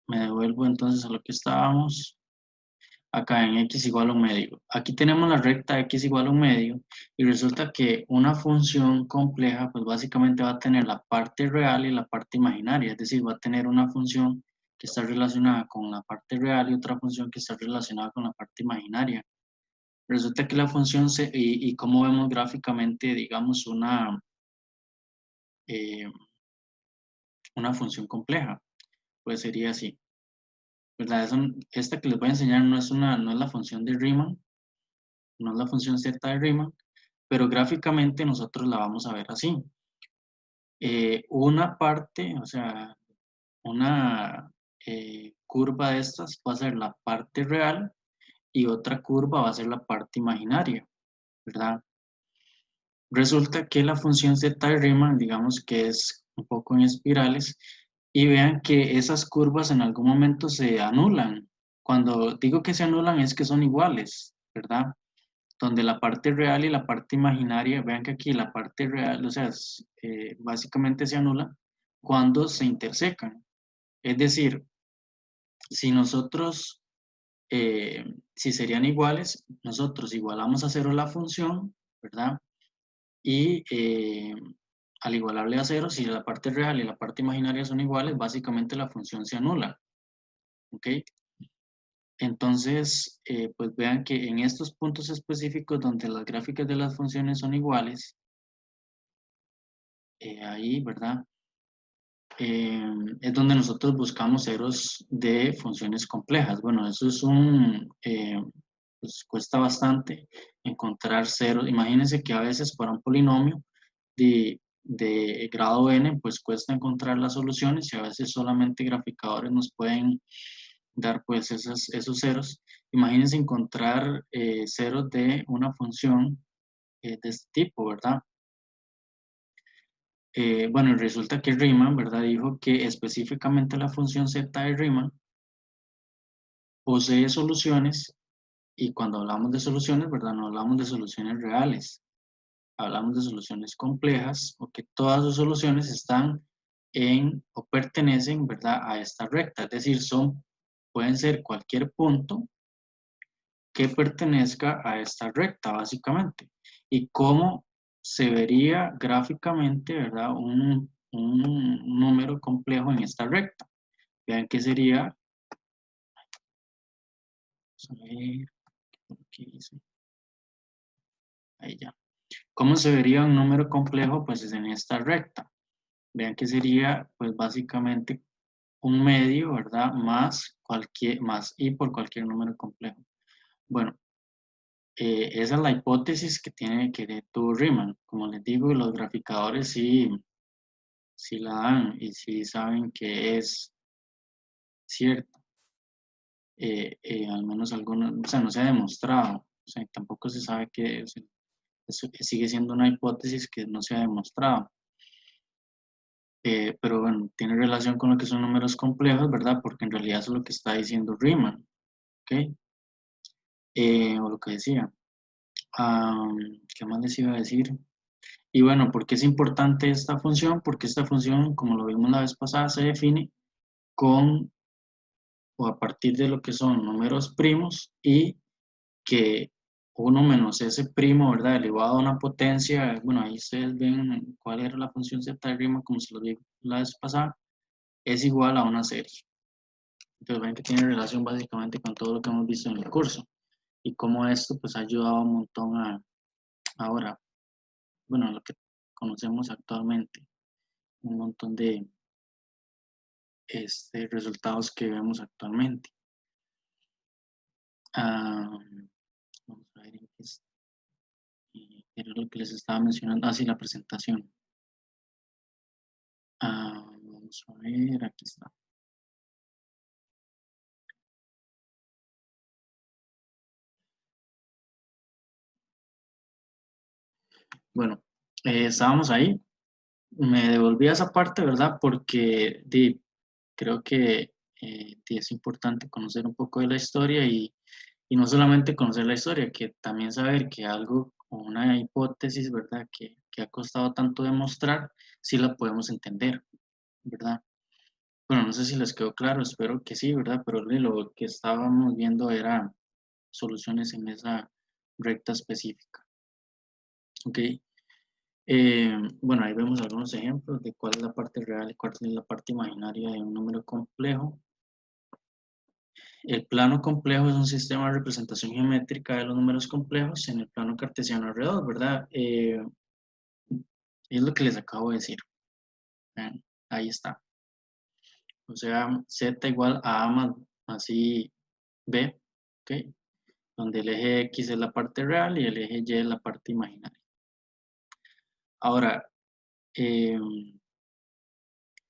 me devuelvo entonces a lo que estábamos. Acá en x igual a un medio. Aquí tenemos la recta x igual a un medio y resulta que una función compleja pues básicamente va a tener la parte real y la parte imaginaria, es decir, va a tener una función que está relacionada con la parte real y otra función que está relacionada con la parte imaginaria. Resulta que la función, y como vemos gráficamente, digamos, eh, una función compleja, pues sería así, ¿verdad? Esta que les voy a enseñar no es la función de Riemann, no es la función z de Riemann, pero gráficamente nosotros la vamos a ver así. Una parte, o sea, una curva de estas va a ser la parte real y otra curva va a ser la parte imaginaria, ¿verdad? Resulta que la función z de Riemann, digamos que es un poco en espirales, y vean que esas curvas en algún momento se anulan. Cuando digo que se anulan es que son iguales, ¿verdad? Donde la parte real y la parte imaginaria, vean que aquí la parte real, o sea, básicamente se anula cuando se intersecan. Es decir, si nosotros, si serían iguales, nosotros igualamos a cero la función, ¿verdad? Y al igualarle a cero, si la parte real y la parte imaginaria son iguales, básicamente la función se anula, ¿ok? Entonces, pues vean que en estos puntos específicos donde las gráficas de las funciones son iguales, ahí, ¿verdad? Es donde nosotros buscamos ceros de funciones complejas. Bueno, eso es pues cuesta bastante encontrar ceros. Imagínense que a veces para un polinomio de grado n, pues cuesta encontrar las soluciones y a veces solamente graficadores nos pueden dar pues esos ceros. Imagínense encontrar ceros de una función de este tipo, ¿verdad? Bueno, resulta que Riemann, ¿verdad? Dijo que específicamente la función z de Riemann posee soluciones, y cuando hablamos de soluciones, ¿verdad? No hablamos de soluciones reales, hablamos de soluciones complejas, o que todas sus soluciones están en o pertenecen, ¿verdad? A esta recta, es decir, pueden ser cualquier punto que pertenezca a esta recta, básicamente. Y cómo se vería gráficamente, ¿verdad? Un número complejo en esta recta. Vean que sería, vamos a ver, ¿qué dice? Ahí ya. ¿Cómo se vería un número complejo? Pues es en esta recta. Vean que sería, pues básicamente un medio, ¿verdad? Más i por cualquier número complejo. Bueno, esa es la hipótesis que tuvo Riemann. Como les digo, los graficadores sí la dan y sí saben que es cierto. Al menos algunos, o sea, no se ha demostrado. O sea, tampoco se sabe que, o sea, eso sigue siendo una hipótesis que no se ha demostrado. Pero bueno, tiene relación con lo que son números complejos, ¿verdad? Porque en realidad eso es lo que está diciendo Riemann, ¿ok? O lo que decía. ¿Qué más les iba a decir? Y bueno, ¿por qué es importante esta función? Porque esta función, como lo vimos la vez pasada, se define con o a partir de lo que son números primos y que 1 menos ese primo, ¿verdad? Elevado a una potencia, bueno, ahí ustedes ven cuál era la función z de Riemann, como se lo digo la vez pasada, es igual a una serie. Entonces ven que tiene relación básicamente con todo lo que hemos visto en el curso y cómo esto pues ha ayudado un montón ahora, bueno, a lo que conocemos actualmente, un montón de resultados que vemos actualmente. Vamos a ver en qué era lo que les estaba mencionando. Sí, la presentación. Vamos a ver, aquí está. Bueno, estábamos ahí. Me devolví a esa parte, ¿verdad? Porque creo que es importante conocer un poco de la historia y no solamente conocer la historia, que también saber que algo, una hipótesis, ¿verdad? Que ha costado tanto demostrar, sí la podemos entender, ¿verdad? Bueno, no sé si les quedó claro, espero que sí, ¿verdad? Pero lo que estábamos viendo era soluciones en esa recta específica. ¿Ok? Bueno, ahí vemos algunos ejemplos de cuál es la parte real y cuál es la parte imaginaria de un número complejo. El plano complejo es un sistema de representación geométrica de los números complejos en el plano cartesiano alrededor, ¿verdad? Es lo que les acabo de decir. Vean, ahí está. O sea, z igual a más así b, ¿ok? Donde el eje x es la parte real y el eje y es la parte imaginaria. Ahora,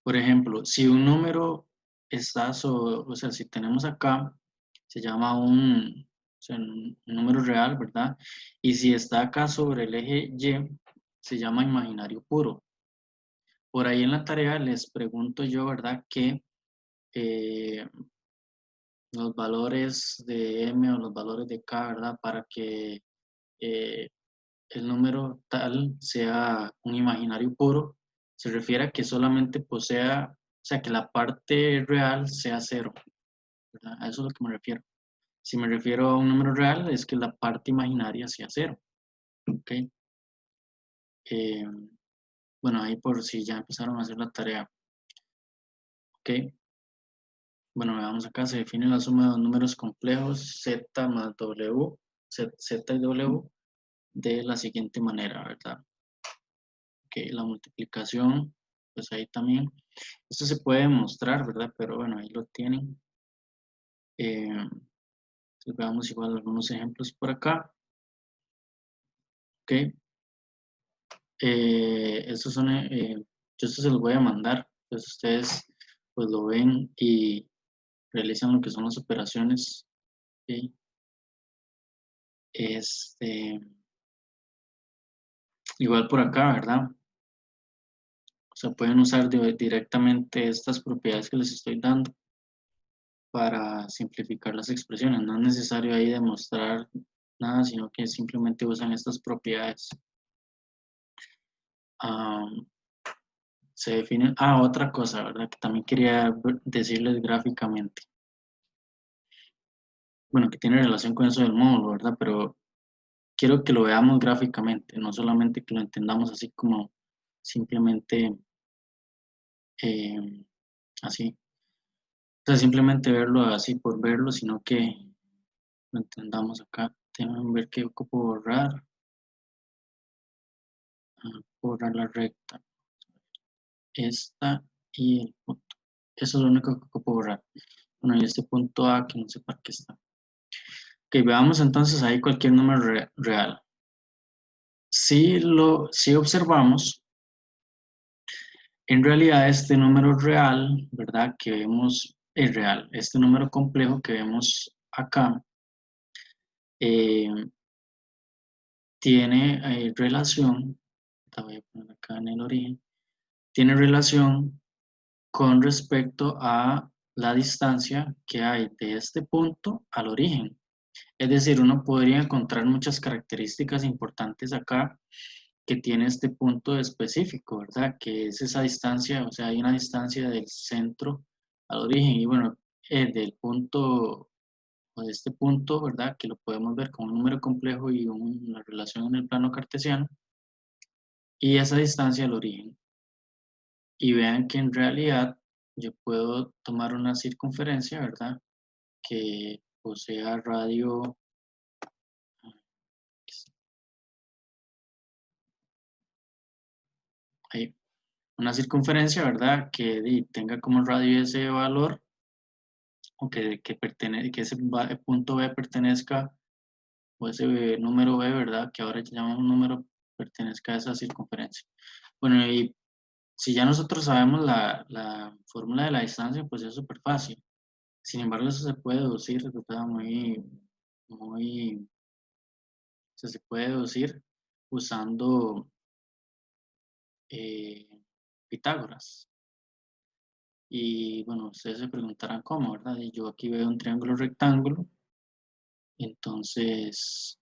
por ejemplo, si un número está o sea, si tenemos acá, se llama o sea, un número real, ¿verdad? Y si está acá sobre el eje y, se llama imaginario puro. Por ahí en la tarea les pregunto yo, ¿verdad? Que los valores de m o los valores de k, ¿verdad? Para que eh, el número tal sea un imaginario puro, se refiere a que solamente posea, o sea, que la parte real sea cero, ¿verdad? A eso es lo que me refiero. Si me refiero a un número real, es que la parte imaginaria sea cero, ¿ok? Eh, bueno, ahí por si ya empezaron a hacer la tarea, ¿ok? Bueno, veamos acá, se define la suma de los números complejos z más w, z y w, de la siguiente manera, ¿verdad? Ok, la multiplicación, pues ahí también. Esto se puede demostrar, ¿verdad? Pero bueno, ahí lo tienen. Veamos igual algunos ejemplos por acá. Ok. estos son, yo estos se los voy a mandar, entonces ustedes pues lo ven y realizan lo que son las operaciones. ¿Sí? Igual por acá, ¿verdad? O sea, pueden usar directamente estas propiedades que les estoy dando para simplificar las expresiones. No es necesario ahí demostrar nada, sino que simplemente usan estas propiedades. Se definen. Otra cosa, ¿verdad? Que también quería decirles gráficamente. Bueno, que tiene relación con eso del módulo, ¿verdad? Pero quiero que lo veamos gráficamente, no solamente que lo entendamos así como simplemente así. O sea, simplemente verlo así por verlo, sino que lo entendamos acá. Tengo que ver qué ocupo borrar. Borrar la recta. Esta y el punto. Eso es lo único que ocupo borrar. Bueno, y este punto A que no sé para qué está. Ok, veamos entonces ahí cualquier número real. Si observamos, en realidad este número real, ¿verdad? Que vemos, es real. Este número complejo que vemos acá tiene relación, la voy a poner acá en el origen, tiene relación con respecto a la distancia que hay de este punto al origen. Es decir, uno podría encontrar muchas características importantes acá que tiene este punto específico, ¿verdad? Que es esa distancia, o sea, hay una distancia del centro al origen y bueno, del punto o de este punto, ¿verdad? Que lo podemos ver como un número complejo y una relación en el plano cartesiano y esa distancia al origen. Y vean que en realidad yo puedo tomar una circunferencia, ¿verdad? Que posea radio, hay una circunferencia, ¿verdad? Que tenga como radio ese valor, o que ese punto B pertenezca, o ese número B, ¿verdad? Que ahora llamamos número, pertenezca a esa circunferencia. Bueno, y si ya nosotros sabemos la fórmula de la distancia, pues es súper fácil. Sin embargo, eso se puede deducir, ¿verdad? Se puede deducir usando eh, Pitágoras. Y bueno, ustedes se preguntarán cómo, ¿verdad? Y yo aquí veo un triángulo rectángulo, entonces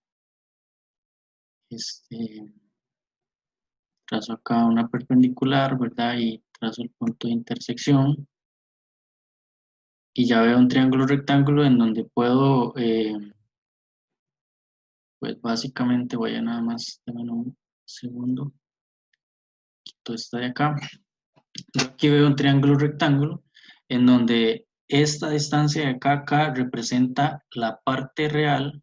trazo acá una perpendicular, ¿verdad? Y trazo el punto de intersección. Y ya veo un triángulo rectángulo en donde puedo, pues básicamente voy a nada más, denme un segundo, quito esta de acá. Yo aquí veo un triángulo rectángulo en donde esta distancia de acá a acá representa la parte real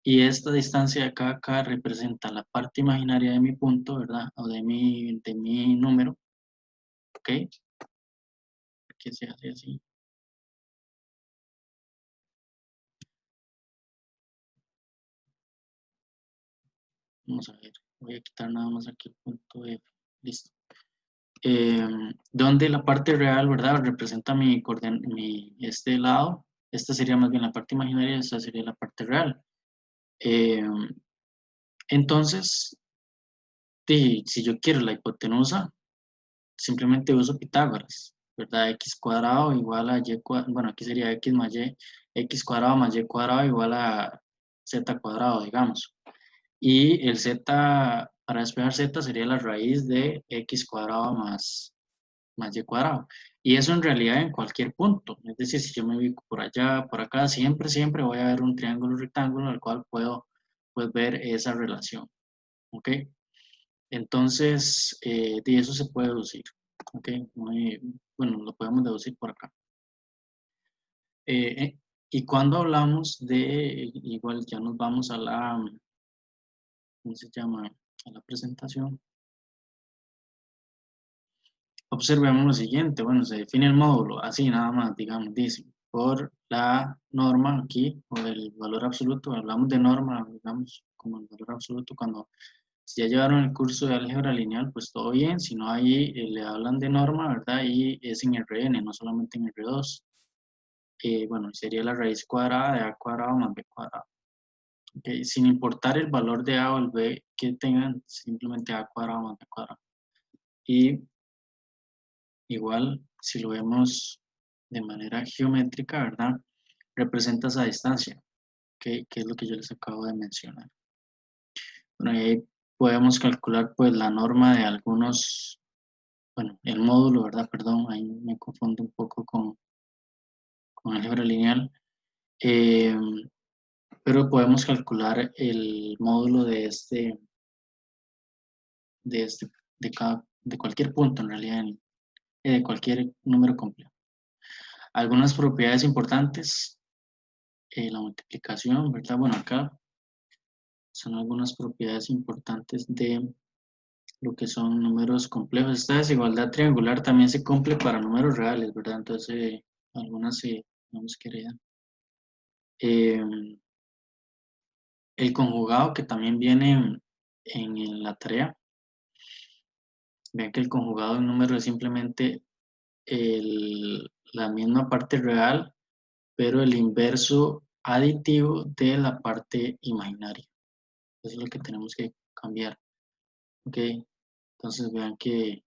y esta distancia de acá a acá representa la parte imaginaria de mi punto, ¿verdad? O de mi número, ¿ok? Que se hace así. Vamos a ver, voy a quitar nada más aquí el punto F, listo. Donde la parte real, ¿verdad? Representa este lado, esta sería más bien la parte imaginaria, esta sería la parte real. Entonces, si yo quiero la hipotenusa, simplemente uso Pitágoras, ¿verdad? X cuadrado igual a Y cuadrado, bueno, aquí sería X más Y, X cuadrado más Y cuadrado igual a Z cuadrado, digamos. Y el Z, para despejar Z, sería la raíz de X cuadrado más Y cuadrado. Y eso en realidad en cualquier punto. Es decir, si yo me ubico por allá, por acá, siempre voy a ver un triángulo rectángulo al cual puedo pues, ver esa relación. ¿Ok? Entonces, de eso se puede deducir. ¿Ok? Bueno, lo podemos deducir por acá. Y cuando hablamos igual ya nos vamos a ¿cómo se llama? A la presentación. Observemos lo siguiente, bueno, se define el módulo, así nada más, digamos, dice, por la norma aquí, o el valor absoluto, hablamos de norma, digamos, como el valor absoluto cuando Si ya llevaron el curso de álgebra lineal, pues todo bien. Si no, ahí le hablan de norma, ¿verdad? Y es en Rn, no solamente en R2. Bueno, sería la raíz cuadrada de a cuadrado más b cuadrado. Okay. Sin importar el valor de a o el b que tengan, simplemente a cuadrado más b cuadrado. Y igual, si lo vemos de manera geométrica, ¿verdad? Representa esa distancia, ¿okay? Que es lo que yo les acabo de mencionar. Bueno, y ahí podemos calcular pues la norma de algunos, bueno, el módulo, ¿verdad? Perdón, ahí me confundo un poco con álgebra lineal. Pero podemos calcular el módulo de cualquier punto en realidad, de cualquier número complejo. Algunas propiedades importantes, la multiplicación, ¿verdad? Bueno, acá son algunas propiedades importantes de lo que son números complejos. Esta desigualdad triangular también se cumple para números reales, ¿verdad? Entonces, algunas se, vamos que heredan. El conjugado que también viene en la tarea. Vean que el conjugado de un número es simplemente la misma parte real, pero el inverso aditivo de la parte imaginaria. Eso es lo que tenemos que cambiar. Ok, entonces vean que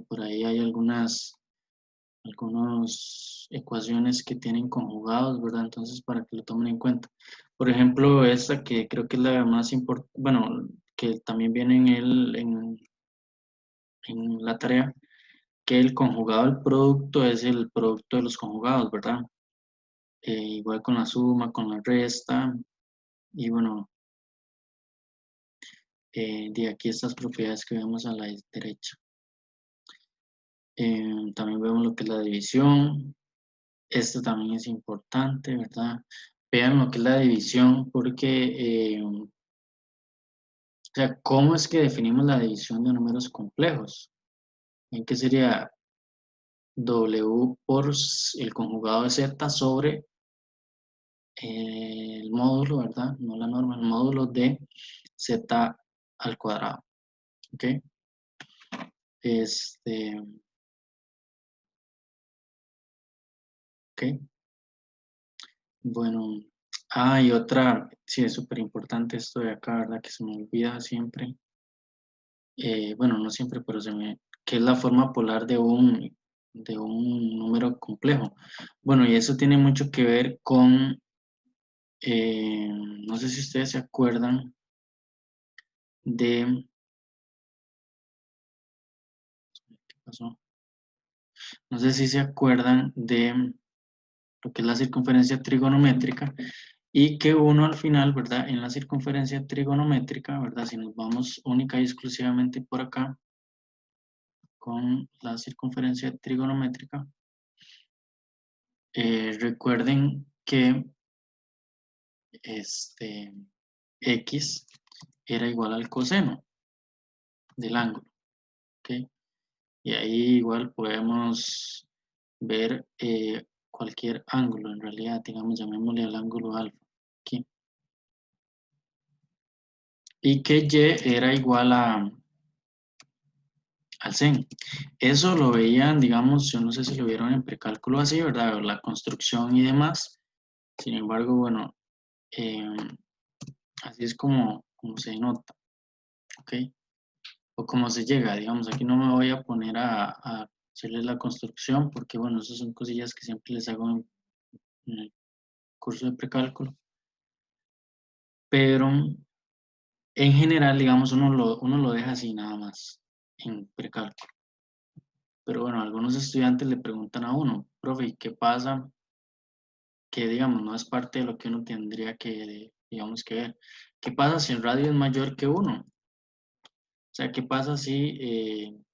por ahí hay algunas ecuaciones que tienen conjugados, ¿verdad? Entonces, para que lo tomen en cuenta. Por ejemplo, esta que creo que es la más importante, bueno, que también viene en la tarea, que el conjugado del producto es el producto de los conjugados, ¿verdad? Igual con la suma, con la resta, y bueno, de aquí estas propiedades que vemos a la derecha. También vemos lo que es la división. Esto también es importante, ¿verdad? Vean lo que es la división, porque, o sea, ¿cómo es que definimos la división de números complejos? ¿En qué sería W por el conjugado de Z sobre el módulo, ¿verdad? No la norma, el módulo de Z al cuadrado, ¿ok? Ok. Bueno, y otra, sí, es súper importante esto de acá, ¿verdad? Que se me olvida siempre. Bueno, no siempre, pero que es la forma polar de un número complejo. Bueno, y eso tiene mucho que ver con, no sé si ustedes se acuerdan de, ¿qué pasó? No sé si se acuerdan de lo que es la circunferencia trigonométrica y que uno al final, ¿verdad? En la circunferencia trigonométrica, ¿verdad? Si nos vamos única y exclusivamente por acá con la circunferencia trigonométrica, recuerden que X era igual al coseno del ángulo, ¿ok? Y ahí igual podemos ver cualquier ángulo, en realidad, digamos, llamémosle al ángulo alfa, aquí. Y que Y era igual al sen. Eso lo veían, digamos, yo no sé si lo vieron en precálculo así, ¿verdad? La construcción y demás. Sin embargo, bueno, así es como se nota, ¿ok? O como se llega, digamos, aquí no me voy a poner a hacerles la construcción porque, bueno, esas son cosillas que siempre les hago en el curso de precálculo. Pero en general, digamos, uno lo deja así nada más en precálculo. Pero bueno, algunos estudiantes le preguntan a uno, profe, ¿qué pasa? Que digamos, no es parte de lo que uno tendría que, digamos, que ver. ¿Qué pasa si el radio es mayor que 1? O sea, ¿qué pasa si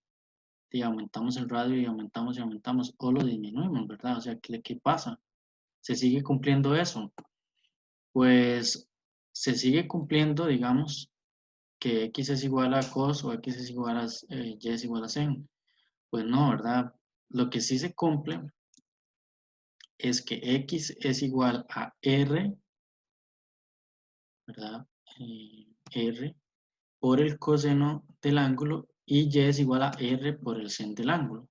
aumentamos el radio y aumentamos o lo disminuimos, ¿verdad? O sea, ¿qué pasa? ¿Se sigue cumpliendo eso? Pues se sigue cumpliendo, digamos, que X es igual a cos o X es igual a Y es igual a sen. Pues no, ¿verdad? Lo que sí se cumple es que X es igual a R, ¿verdad? R por el coseno del ángulo y Y es igual a R por el sen del ángulo.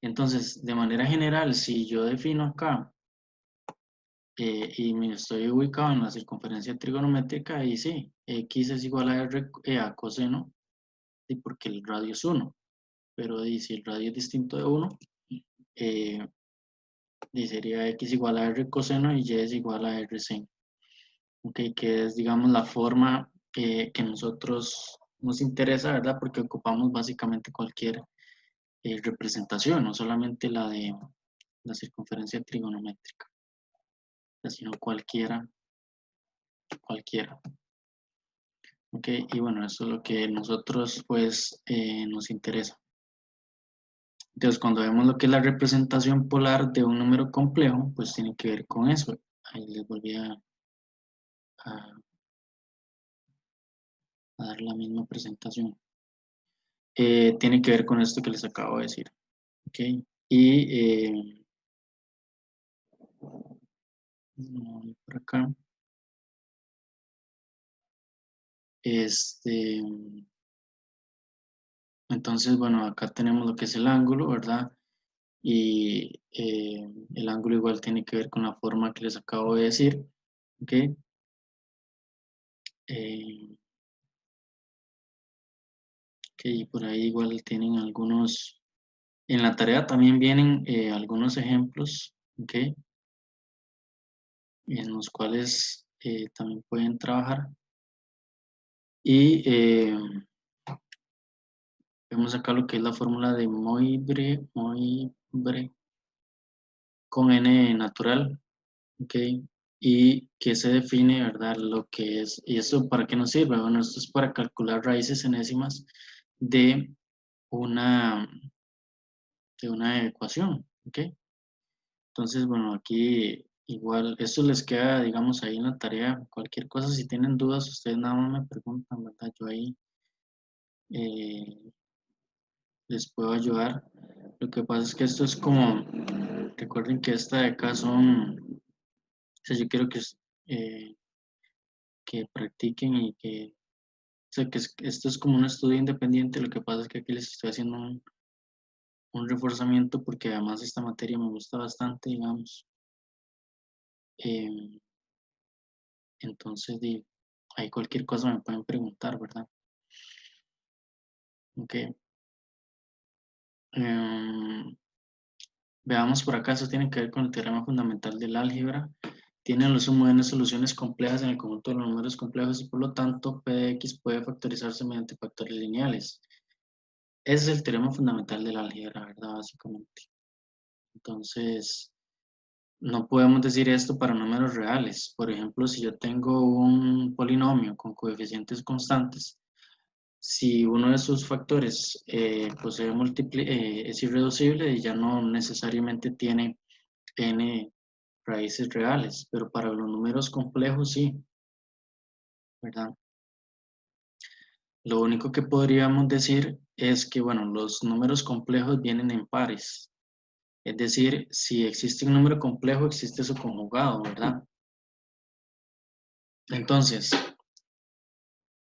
Entonces, de manera general, si yo defino acá y me estoy ubicado en la circunferencia trigonométrica, ahí sí, X es igual a R a coseno, y porque el radio es 1. Pero si el radio es distinto de 1, y sería X igual a R coseno y Y es igual a R sen. Okay, que es, digamos, la forma que nosotros nos interesa, ¿verdad? Porque ocupamos básicamente cualquier representación, no solamente la de la circunferencia trigonométrica, sino cualquiera. Ok, y bueno, eso es lo que nosotros pues nos interesa. Entonces, cuando vemos lo que es la representación polar de un número complejo, pues tiene que ver con eso. Ahí les volví a dar la misma presentación. Tiene que ver con esto que les acabo de decir. Ok, y por acá. Entonces, bueno, acá tenemos lo que es el ángulo, ¿verdad? Y el ángulo igual tiene que ver con la forma que les acabo de decir. ¿Ok? Eh, ok, por ahí igual tienen algunos, en la tarea también vienen algunos ejemplos, ¿ok? En los cuales también pueden trabajar. Y vemos acá lo que es la fórmula de Moivre con n natural, ¿ok? Y que se define, ¿verdad? Lo que es, ¿y eso para qué nos sirve? Bueno, esto es para calcular raíces enésimas de una, de una ecuación, ¿ok? Entonces, bueno, aquí igual, esto les queda, digamos, ahí en la tarea, cualquier cosa, si tienen dudas, ustedes nada más me preguntan, ¿verdad? Yo ahí eh, les puedo ayudar. Lo que pasa es que esto es como, recuerden que esta de acá son, o sea, yo quiero que practiquen y que, o sea, esto es como un estudio independiente, lo que pasa es que aquí les estoy haciendo un reforzamiento porque además esta materia me gusta bastante, digamos. Eh, entonces, ahí cualquier cosa me pueden preguntar, ¿verdad? Ok. Veamos por acá, eso tiene que ver con el teorema fundamental del álgebra. Tiene los sumo n soluciones complejas en el conjunto de los números complejos y por lo tanto p de x puede factorizarse mediante factores lineales. Ese es el teorema fundamental del álgebra, ¿verdad? Básicamente. Entonces, no podemos decir esto para números reales. Por ejemplo, si yo tengo un polinomio con coeficientes constantes, si uno de sus factores es irreducible y ya no necesariamente tiene n raíces reales, pero para los números complejos sí, ¿verdad? Lo único que podríamos decir es que, bueno, los números complejos vienen en pares. Es decir, si existe un número complejo, existe su conjugado, ¿verdad? Entonces,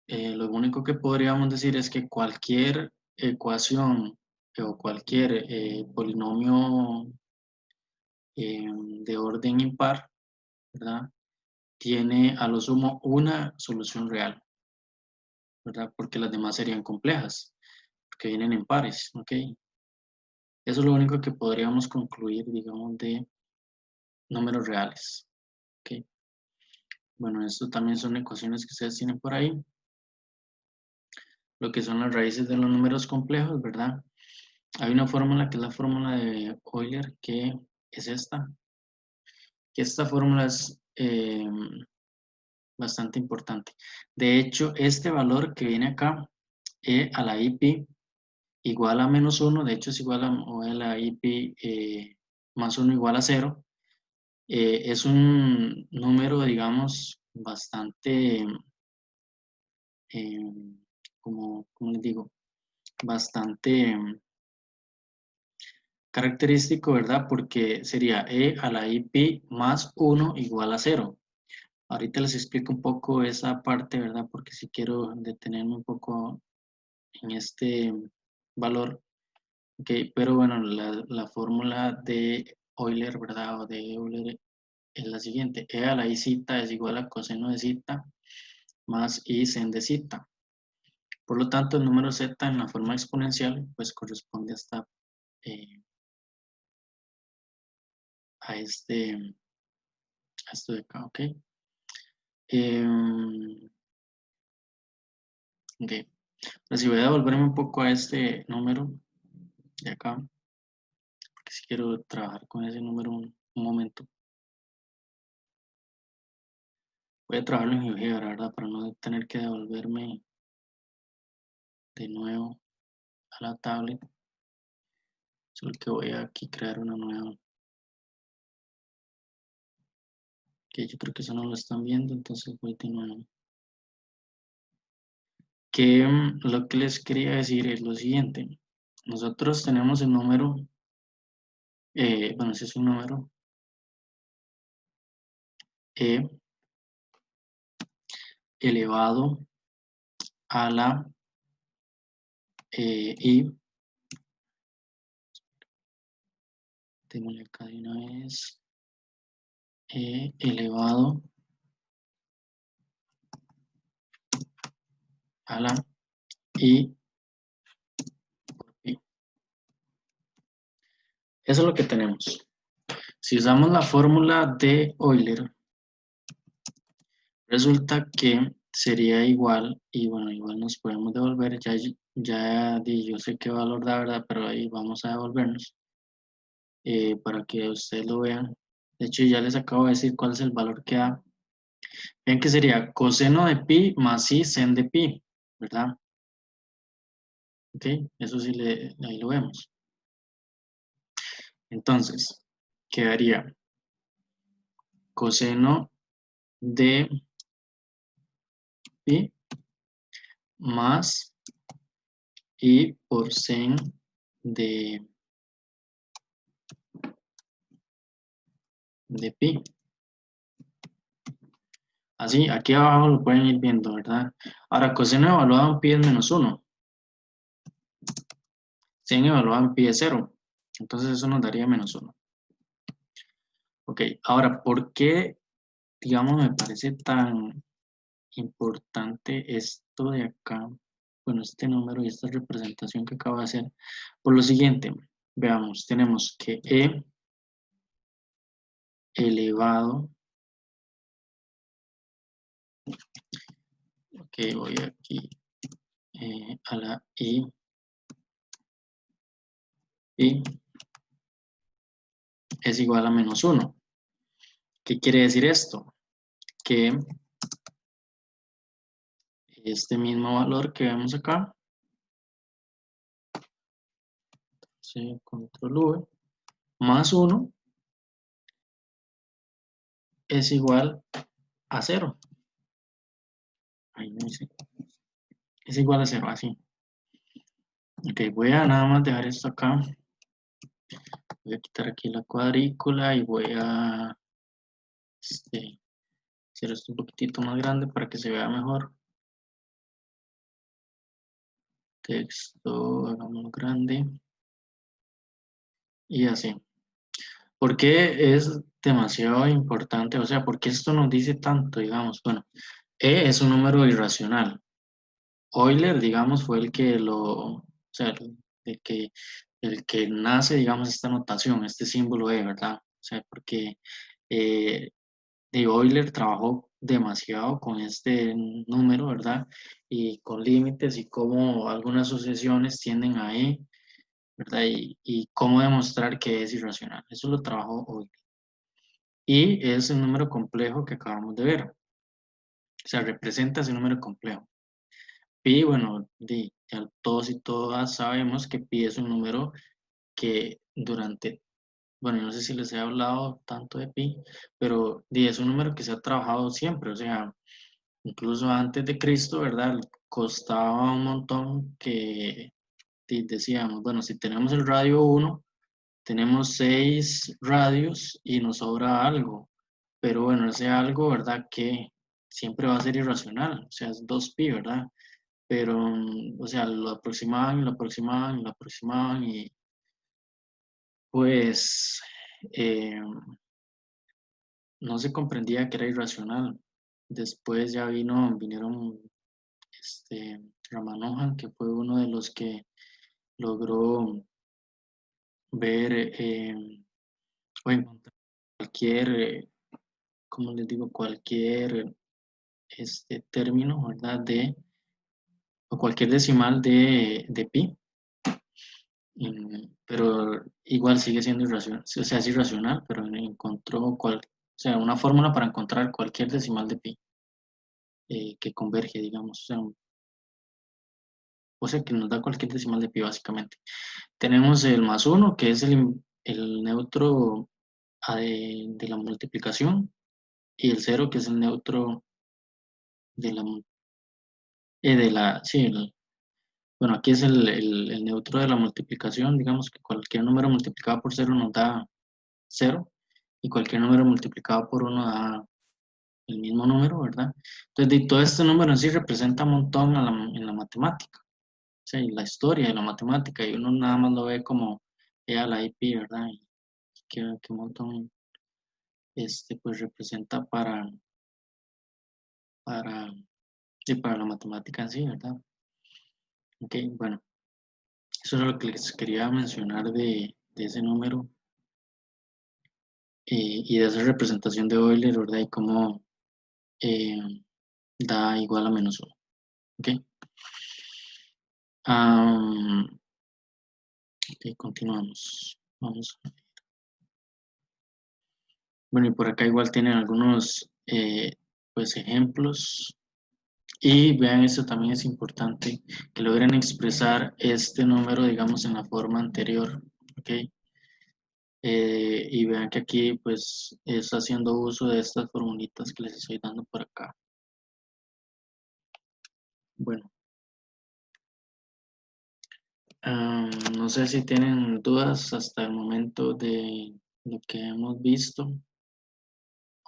lo único que podríamos decir es que cualquier ecuación o cualquier polinomio de orden impar, ¿verdad? Tiene a lo sumo una solución real, ¿verdad? Porque las demás serían complejas, porque vienen en pares, ¿ok? Eso es lo único que podríamos concluir, digamos, de números reales, ¿ok? Bueno, esto también son ecuaciones que ustedes tienen por ahí. Lo que son las raíces de los números complejos, ¿verdad? Hay una fórmula que es la fórmula de Euler, que es esta. Que esta fórmula es bastante importante. De hecho, este valor que viene acá, e a la IP, igual a menos 1, de hecho es igual a la IP más 1 igual a 0, es un número, digamos, bastante, eh, ¿cómo les digo? Bastante característico, ¿verdad? Porque sería e a la IP más 1 igual a 0. Ahorita les explico un poco esa parte, ¿verdad? Porque si quiero detenerme un poco en este valor. Ok, pero bueno, la fórmula de Euler, ¿verdad? O de Euler es la siguiente. E a la i zeta es igual a coseno de zeta más i sen de zeta. Por lo tanto, el número z en la forma exponencial, pues corresponde eh, a esto de acá, ¿ok? Ok. Pero si voy a devolverme un poco a este número de acá, porque si quiero trabajar con ese número un momento. Voy a trabajarlo en GeoGebra, ¿verdad? Para no tener que devolverme de nuevo a la tablet. Solo que voy a aquí crear una nueva. Que yo creo que eso no lo están viendo, entonces voy de nuevo. Que lo que les quería decir es lo siguiente. Nosotros tenemos el número, bueno, ese es un número e elevado a la i, démosle acá de una vez, e elevado a la i por pi. Eso es lo que tenemos. Si usamos la fórmula de Euler, resulta que sería igual, y bueno, igual nos podemos devolver, ya yo sé qué valor da, ¿verdad? Pero ahí vamos a devolvernos para que ustedes lo vean. De hecho, ya les acabo de decir cuál es el valor que da. Ven que sería coseno de pi más i sen de pi, ¿verdad? Ok, eso sí, ahí lo vemos. Entonces, quedaría coseno de pi más i por sen de pi. Así, aquí abajo lo pueden ir viendo, ¿verdad? Ahora, coseno evaluado en pi es menos 1. Sen evaluado en pi es 0. Entonces eso nos daría menos 1. Ok, ahora, ¿por qué, digamos, me parece tan importante esto de acá? Bueno, este número y esta representación que acabo de hacer. Por lo siguiente, veamos, tenemos que e elevado, ok, voy aquí a la i es igual a menos 1. ¿Qué quiere decir esto? Que este mismo valor que vemos acá, control V, más 1 es igual a 0. Ahí no dice. Es igual a 0, así. Ok, voy a nada más dejar esto acá. Voy a quitar aquí la cuadrícula y voy a hacer esto un poquitito más grande para que se vea mejor. Texto, hagámoslo grande. Y así. ¿Por qué es demasiado importante? O sea, ¿por qué esto nos dice tanto, digamos? Bueno, E es un número irracional. Euler, digamos, fue el que o sea, el que nace, digamos, esta notación, este símbolo E, ¿verdad? O sea, porque de Euler trabajó demasiado con este número, ¿verdad? Y con límites y cómo algunas sucesiones tienden a E, ¿verdad? Y cómo demostrar que es irracional. Eso lo trabajó Euler. Y es un número complejo que acabamos de ver. O sea, representa ese número complejo. Pi, bueno, ya todos y todas sabemos que pi es un número que bueno, no sé si les he hablado tanto de pi, pero es un número que se ha trabajado siempre, o sea, incluso antes de Cristo, ¿verdad? Costaba un montón que decíamos, bueno, si tenemos el radio 1, tenemos 6 radios y nos sobra algo, pero bueno, ese algo, ¿verdad? Que siempre va a ser irracional, o sea, es 2pi, ¿verdad? Pero, o sea, lo aproximaban y lo aproximaban y lo aproximaban y pues no se comprendía que era irracional. Después ya vinieron Ramanujan, que fue uno de los que logró ver o encontrar cualquier, como les digo, cualquier término, ¿verdad? O cualquier decimal de pi, pero igual sigue siendo irracional, o sea, es irracional, pero encontró o sea, una fórmula para encontrar cualquier decimal de pi que converge, digamos, o sea, que nos da cualquier decimal de pi básicamente. Tenemos el más 1, que es el neutro de la multiplicación, y el 0, que es el neutro de sí, bueno, aquí es el neutro de la multiplicación, digamos que cualquier número multiplicado por 0 nos da 0, y cualquier número multiplicado por 1 da el mismo número, ¿verdad? Entonces, todo este número en sí representa un montón en la matemática, o sea, y la historia de la matemática, y uno nada más lo ve como la IP, ¿verdad? Y que un montón pues representa para, para la matemática en sí, ¿verdad? Ok, bueno, eso es lo que les quería mencionar de ese número y de esa representación de Euler, ¿verdad? Y cómo eh, da igual a -1. ¿Ok? Ok, continuamos. Vamos. Bueno, y por acá igual tienen algunos pues ejemplos. Y vean, esto también es importante, que logren expresar este número, digamos, en la forma anterior. ¿Ok? Y vean que aquí pues está haciendo uso de estas formulitas que les estoy dando por acá. Bueno, no sé si tienen dudas hasta el momento de lo que hemos visto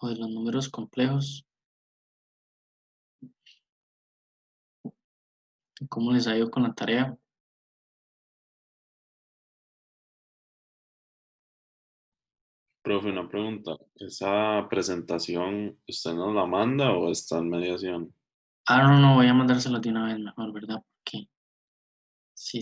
o de los números complejos. ¿Cómo les ha ido con la tarea? Profe, una pregunta. ¿Esa presentación usted nos la manda o está en mediación? No, voy a mandárselo de una vez mejor, ¿verdad? Porque sí,